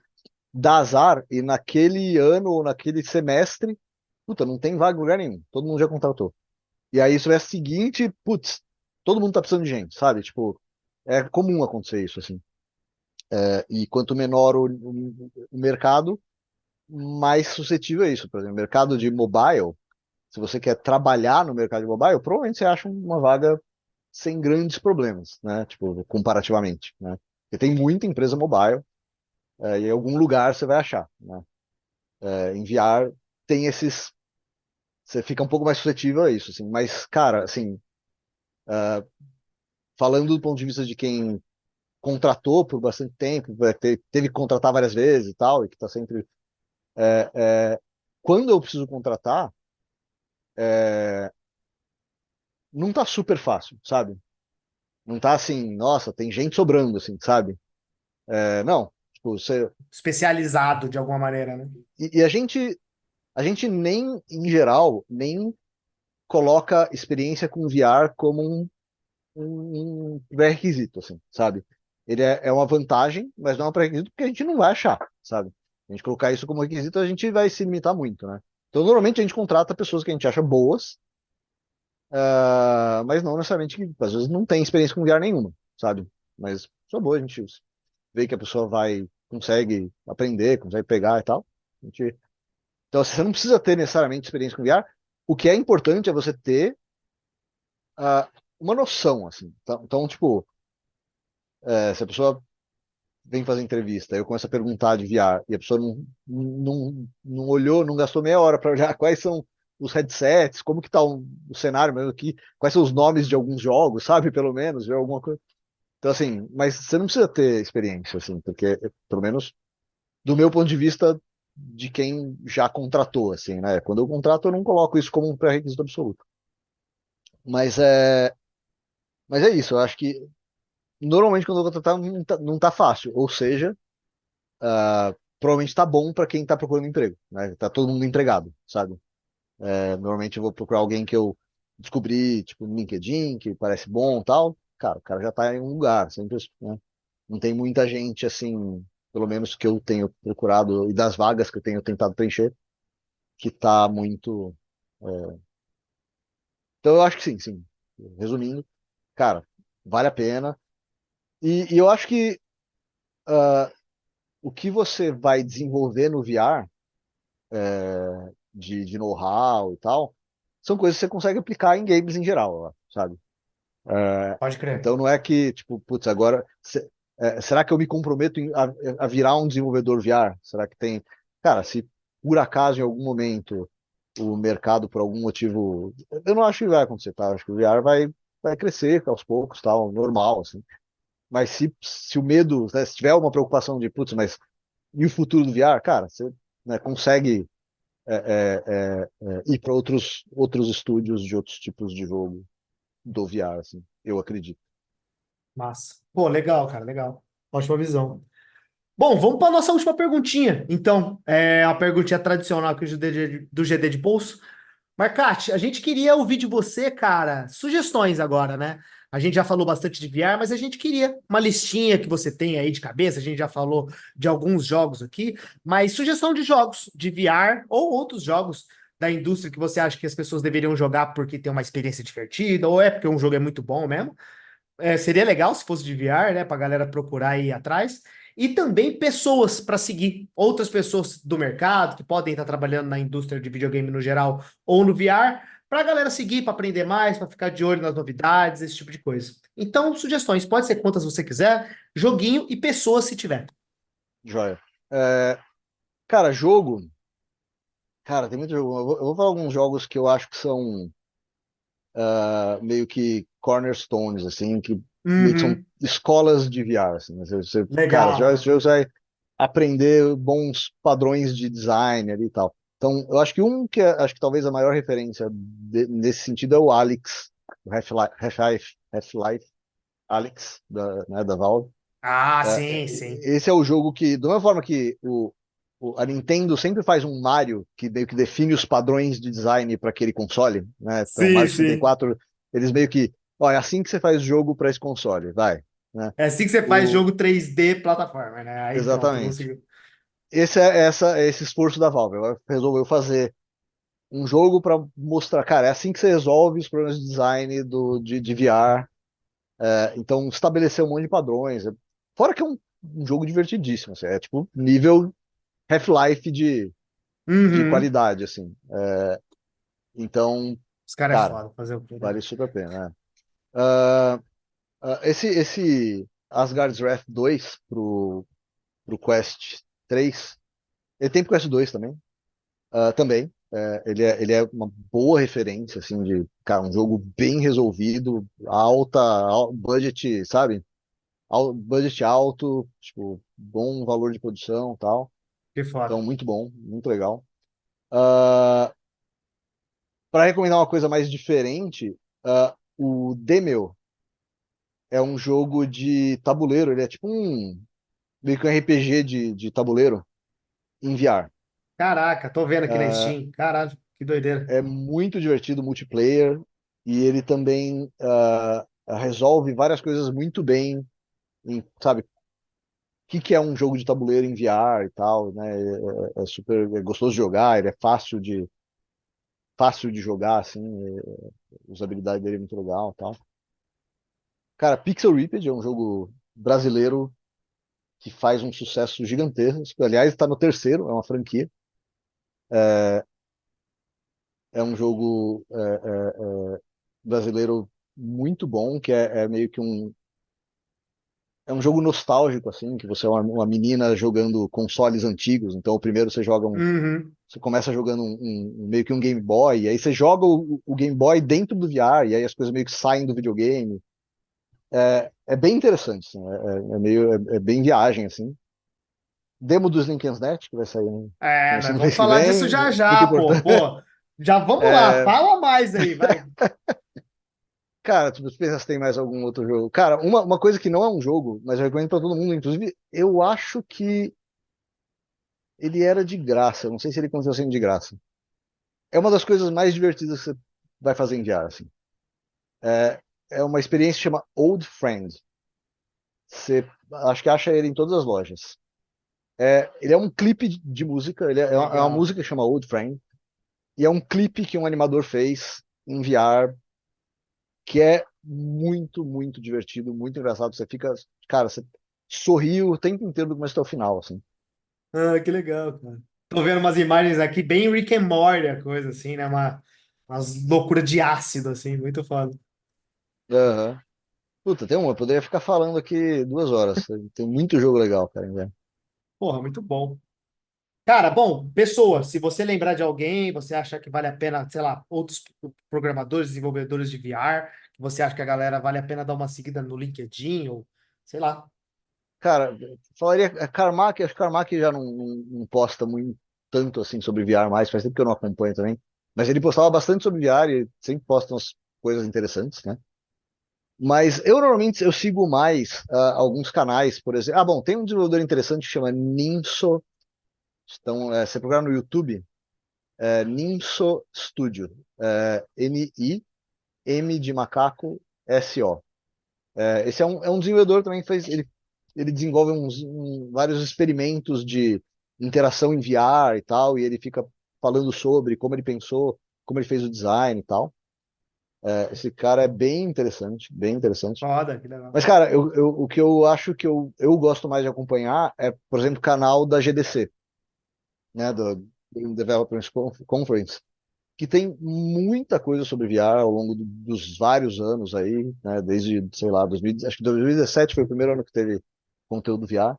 dar azar e naquele ano ou naquele semestre, puta, não tem vaga em lugar nenhum, todo mundo já contratou. E aí isso é a seguinte, putz, todo mundo tá precisando de gente, sabe? Tipo, é comum acontecer isso, assim. E quanto menor o mercado, mais suscetível a isso. Por exemplo, mercado de mobile, se você quer trabalhar no mercado de mobile, provavelmente você acha uma vaga sem grandes problemas, né? Tipo, comparativamente, né? Porque tem muita empresa mobile, e em algum lugar você vai achar, né? Em VR tem esses, você fica um pouco mais suscetível a isso, assim. Mas, cara, assim, falando do ponto de vista de quem contratou por bastante tempo, teve que contratar várias vezes e tal, e que está sempre. é, é, Quando eu preciso contratar, não tá super fácil, sabe? Não tá assim, nossa, tem gente sobrando, assim, sabe? Não, tipo, você. Especializado de alguma maneira, né? E a gente nem, em geral, nem coloca experiência com VR como um pré-requisito, assim, sabe? Ele é uma vantagem, mas não é um pré-requisito porque a gente não vai achar, sabe? A gente colocar isso como requisito, a gente vai se limitar muito, né? Então, normalmente a gente contrata pessoas que a gente acha boas, mas não necessariamente que, às vezes, não tem experiência com VR nenhuma, sabe? Mas só boa, a gente vê que a pessoa consegue aprender, consegue pegar e tal. A gente Então, assim, você não precisa ter necessariamente experiência com VR. O que é importante é você ter uma noção, assim. Então, tipo, se a pessoa vem fazer entrevista, eu começo a perguntar de VR e a pessoa não olhou, não gastou meia hora para olhar quais são os headsets, como que tá o cenário mesmo aqui, quais são os nomes de alguns jogos, sabe? Pelo menos, ver alguma coisa. Então, assim, mas você não precisa ter experiência, assim, porque, pelo menos, do meu ponto de vista, de quem já contratou, assim, né? Quando eu contrato, eu não coloco isso como um pré-requisito absoluto. Mas mas é isso, eu acho que normalmente quando eu vou contratar não tá fácil, ou seja, provavelmente tá bom para quem tá procurando emprego, né? Tá todo mundo empregado, sabe? Normalmente eu vou procurar alguém que eu descobri, tipo, no LinkedIn, que parece bom e tal. Cara, o cara já tá em um lugar, sempre, né? Não tem muita gente assim, pelo menos que eu tenho procurado e das vagas que eu tenho tentado preencher, que tá muito. Então eu acho que sim, sim. Resumindo, cara, vale a pena. E eu acho que o que você vai desenvolver no VR de know-how e tal, são coisas que você consegue aplicar em games em geral, sabe? Pode crer. Então não é que, tipo, putz, agora, será que eu me comprometo a virar um desenvolvedor VR? Será que tem. Cara, se por acaso em algum momento o mercado, por algum motivo. Eu não acho que vai acontecer, tá? Eu acho que o VR vai crescer aos poucos, tal, normal, assim. Mas se o medo, né, se tiver uma preocupação de, putz, mas e o futuro do VR? Cara, você, né, consegue ir para outros estúdios de outros tipos de jogo do VR, assim, eu acredito. Massa. Pô, legal, cara, legal. Ótima visão. Bom, vamos para a nossa última perguntinha. Então, é a perguntinha tradicional aqui do GD de bolso. Marcate, a gente queria ouvir de você, cara, sugestões agora, né? A gente já falou bastante de VR, mas a gente queria uma listinha que você tem aí de cabeça. A gente já falou de alguns jogos aqui, mas sugestão de jogos de VR ou outros jogos da indústria que você acha que as pessoas deveriam jogar porque tem uma experiência divertida, ou é porque um jogo é muito bom mesmo. Seria legal se fosse de VR, né, pra galera procurar e ir atrás. E também pessoas para seguir, outras pessoas do mercado que podem estar trabalhando na indústria de videogame no geral ou no VR, para a galera seguir, para aprender mais, para ficar de olho nas novidades, esse tipo de coisa. Então, sugestões, pode ser quantas você quiser, joguinho e pessoas se tiver. Joia. É, cara, jogo. Cara, tem muito jogo. Eu vou falar alguns jogos que eu acho que são meio que cornerstones, assim, que meio que são Uhum, escolas de VR, assim. Cara, já legal. esse jogo você vai aprender bons padrões de design ali e tal. Então, eu acho que acho que talvez a maior referência nesse sentido é o Alex, o Half-Life Alex, da Valve. Ah, É, sim, sim. esse é o jogo que, da mesma forma que a Nintendo sempre faz um Mario que meio que define os padrões de design para aquele console, né? Então, Sim, Mario sim. 64, eles meio que, ó, é assim que você faz jogo para esse console, vai, né? É assim que você faz O, jogo 3D plataforma, né? Aí pronto, exatamente. conseguiu. Esse esforço da Valve. Ela resolveu fazer um jogo para mostrar, cara, é assim que você resolve os problemas de design de VR. Então, estabeleceu um monte de padrões. Fora que é um jogo divertidíssimo, assim, é tipo nível Half-Life de Uhum. qualidade, assim. Então, Os caras é cara, foda, fazer o quê, né? vale super a pena, né? Ah, esse Asgard's Wrath 2 pro Quest 3, ele tem pro Quest 2 também. Também. Ele é uma boa referência, assim, de, cara, um jogo bem resolvido, budget, sabe? Budget alto, tipo, bom valor de produção e tal. Que Então, foda. muito bom, muito legal. Uh, para recomendar uma coisa mais diferente, o Demeo é um jogo de tabuleiro, ele é tipo meio que um RPG de tabuleiro em VR. Caraca, tô vendo aqui na Steam. Caralho, que doideira. É muito divertido, multiplayer, e ele também resolve várias coisas muito bem, sabe? O que é um jogo de tabuleiro em VR e tal, né? É super gostoso de jogar, ele é fácil de jogar, assim, a usabilidade dele é muito legal, e tal. Cara, Pixel Ripped é um jogo brasileiro que faz um sucesso gigantesco. Aliás, está no terceiro, é uma franquia. É um jogo brasileiro muito bom, que é meio que é um jogo nostálgico, assim, que você é uma menina jogando consoles antigos. Então, o primeiro Uhum. você começa jogando meio que um Game Boy, e aí você joga o Game Boy dentro do VR, e aí as coisas meio que saem do videogame. É bem interessante, assim, é bem viagem, assim. Demo do Slinky Net, que vai sair Mas no vamos mês que falar disso vem, já muito já, pô. importante. Pô, já vamos lá. É, Fala mais aí, vai. cara, tu pensa se tem mais algum outro jogo. Cara, uma coisa que não é um jogo, mas eu recomendo pra todo mundo, inclusive, eu acho que ele era de graça. Eu não sei se ele continua sendo de graça. É uma das coisas mais divertidas que você vai fazer em VR, assim. É, é uma experiência que chama Old Friend. Você acho que acha ele em todas as lojas. Ele é um clipe de música, é uma Legal. música que chama Old Friend, e é um clipe que um animador fez em VR que é muito, muito divertido, muito engraçado. Você fica, cara, você sorri o tempo inteiro do começo até o final, assim. Ah, que legal, cara. Tô vendo umas imagens aqui bem Rick and Morty, a coisa assim, né? Umas loucuras de ácido, assim, muito foda. Aham. Puta, eu poderia ficar falando aqui 2 horas. Tem muito jogo legal, cara, inverno. Porra, muito bom. Cara, bom, pessoa, se você lembrar de alguém, você achar que vale a pena, sei lá, outros programadores, desenvolvedores de VR, que você acha que a galera vale a pena dar uma seguida no LinkedIn ou, sei lá. Cara, falaria. Carmack, acho que Carmack já não posta muito tanto assim sobre VR mais, faz tempo que eu não acompanho também. Mas ele postava bastante sobre VR e sempre posta umas coisas interessantes, né? Mas eu normalmente eu sigo mais alguns canais, por exemplo. Ah, bom, tem um desenvolvedor interessante que chama Ninso. Então, você procurar no YouTube, Ninso Studio. N-I-M de macaco S-O. Esse é um desenvolvedor também que fez. Ele desenvolve vários experimentos de interação em VR e tal, e ele fica falando sobre como ele pensou, como ele fez o design e tal. Esse cara é bem interessante, bem interessante. Foda, que legal. Mas, cara, o que eu acho que eu gosto mais de acompanhar é, por exemplo, o canal da GDC, né, do Game Developers Conference, que tem muita coisa sobre VR ao longo dos vários anos aí, né, desde, sei lá, acho que 2017 foi o primeiro ano que teve conteúdo VR.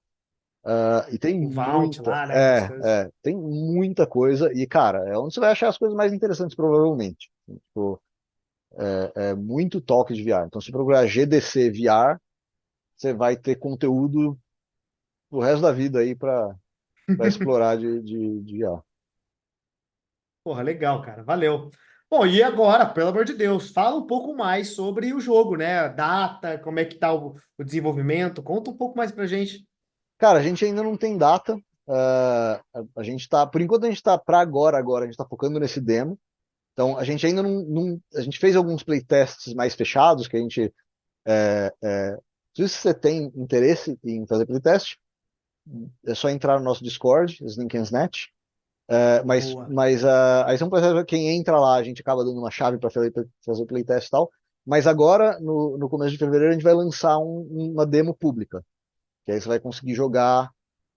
E tem O Vault muita, lá, né, com as coisas. tem muita coisa, e, cara, é onde você vai achar as coisas mais interessantes, provavelmente. Tipo, é muito toque de VR. Então, se procurar GDC VR, você vai ter conteúdo o resto da vida aí para explorar de IA. Porra, legal, cara. Valeu. Bom, e agora, pelo amor de Deus, fala um pouco mais sobre o jogo, né? A data, como é que tá o desenvolvimento. Conta um pouco mais pra gente. Cara, a gente ainda não tem data. A gente tá, por enquanto a gente tá para agora, a gente tá focando nesse demo. Então a gente ainda a gente fez alguns playtests mais fechados que a gente, se você tem interesse em fazer playtest, é só entrar no nosso Discord, Slinkensnet. Boa. Aí são processos, quem entra lá, a gente acaba dando uma chave para fazer o playtest e tal. Mas agora, no começo de fevereiro, a gente vai lançar uma demo pública. Que aí você vai conseguir jogar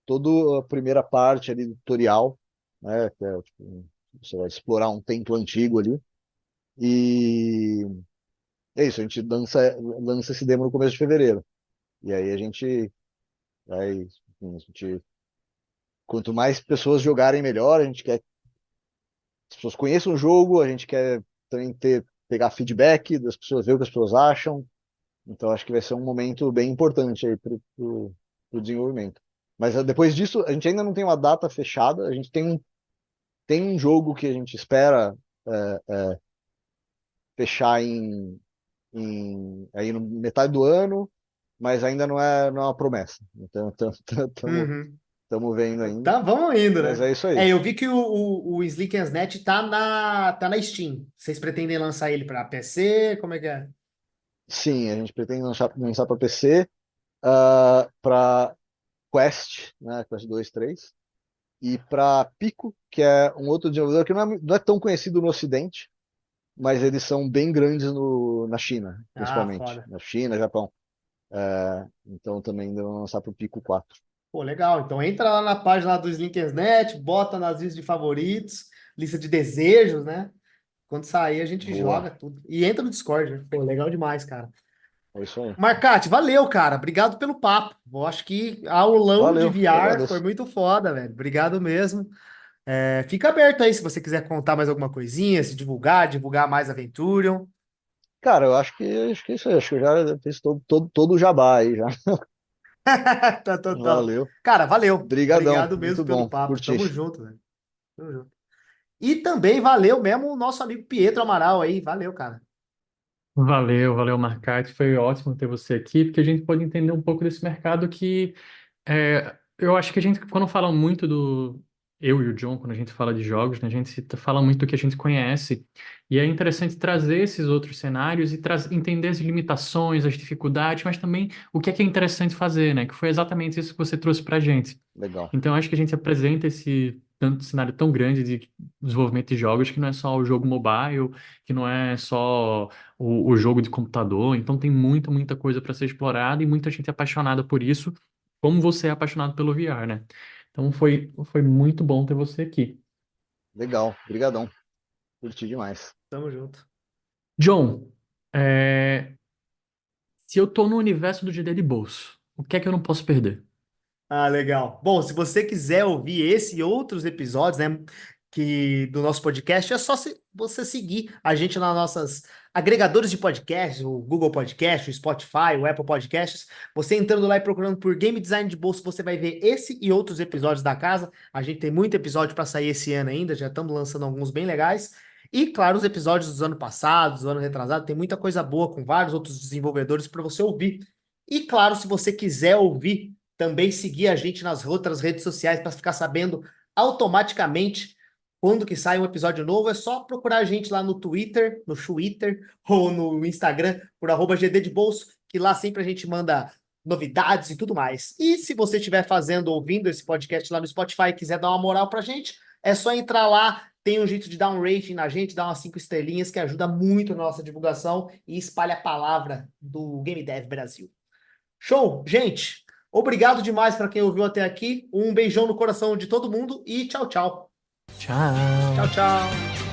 toda a primeira parte ali do tutorial, né? Que é, tipo, você vai explorar um templo antigo ali. E é isso, a gente lança esse demo no começo de fevereiro. E aí a gente vai, enfim, quanto mais pessoas jogarem melhor, a gente quer que as pessoas conheçam o jogo, a gente quer também pegar feedback das pessoas, ver o que as pessoas acham. Então acho que vai ser um momento bem importante aí para o desenvolvimento. Mas depois disso, a gente ainda não tem uma data fechada, a gente tem um jogo que a gente espera fechar aí no metade do ano, mas ainda não é uma promessa. Então Uhum. estamos vendo ainda. Tá, vamos indo, Mas né? é isso É, aí. eu vi que o Slick and Snatch tá na Steam. Vocês pretendem lançar ele para PC? Como é que é? Sim, a gente pretende lançar para PC, para Quest, né, Quest 2, 3, e para Pico, que é um outro desenvolvedor que não é tão conhecido no Ocidente, mas eles são bem grandes na China, Ah, principalmente. foda. Na China, Japão. Então também vão lançar para o Pico 4. Pô, legal. Então entra lá na página lá do Slinkersnet, bota nas listas de favoritos, lista de desejos, né? Quando sair, a gente Boa. joga tudo. E entra no Discord, né? Pô, legal demais, cara. É isso aí. Marcate, valeu, cara. Obrigado pelo papo. Eu acho que a aulão de Valeu, eu VR foi agradeço. muito foda, velho. Obrigado mesmo. É, fica aberto aí se você quiser contar mais alguma coisinha, se divulgar mais Aventurion. Cara, eu acho que é isso aí. Acho que eu já fiz todo o jabá aí já. Tá total. Valeu. Cara, valeu. Brigadão. Obrigado mesmo Muito pelo bom. papo. Curti. Tamo junto, velho. Tamo junto. E também valeu mesmo o nosso amigo Pietro Amaral aí. Valeu, cara. Valeu, valeu, Marcate. Foi ótimo ter você aqui, porque a gente pode entender um pouco desse mercado que eu acho que a gente, quando fala muito do. Eu e o John, quando a gente fala de jogos, né, a gente fala muito do que a gente conhece. E é interessante trazer esses outros cenários e entender as limitações, as dificuldades, mas também o que é interessante fazer, né? Que foi exatamente isso que você trouxe pra gente. Legal. Então, acho que a gente apresenta esse tanto cenário tão grande de desenvolvimento de jogos que não é só o jogo mobile, que não é só o jogo de computador. Então, tem muita, muita coisa para ser explorada e muita gente é apaixonada por isso, como você é apaixonado pelo VR, né? Então foi muito bom ter você aqui. Legal, brigadão. Curti demais. Tamo junto. John, é, se eu tô no universo do GD de bolso, o que é que eu não posso perder? Ah, legal. Bom, se você quiser ouvir esse e outros episódios, né, do nosso podcast, é só você seguir a gente nas nossas agregadores de podcast, o Google Podcast, o Spotify, o Apple Podcasts. Você entrando lá e procurando por Game Design de Bolso, você vai ver esse e outros episódios da casa. A gente tem muito episódio para sair esse ano ainda, já estamos lançando alguns bem legais. E, claro, os episódios dos anos passados, do ano retrasado, tem muita coisa boa com vários outros desenvolvedores para você ouvir. E, claro, se você quiser ouvir também seguir a gente nas outras redes sociais para ficar sabendo automaticamente quando que sai um episódio novo. É só procurar a gente lá no Twitter, no Twitter ou no Instagram por @GD de Bolso, que lá sempre a gente manda novidades e tudo mais. E se você estiver ouvindo esse podcast lá no Spotify e quiser dar uma moral pra gente, é só entrar lá, tem um jeito de dar um rating na gente, dar umas 5 estrelinhas, que ajuda muito na nossa divulgação e espalha a palavra do Game Dev Brasil. Show, gente. Obrigado demais para quem ouviu até aqui. Um beijão no coração de todo mundo e tchau, tchau. Tchau! Tchau, tchau.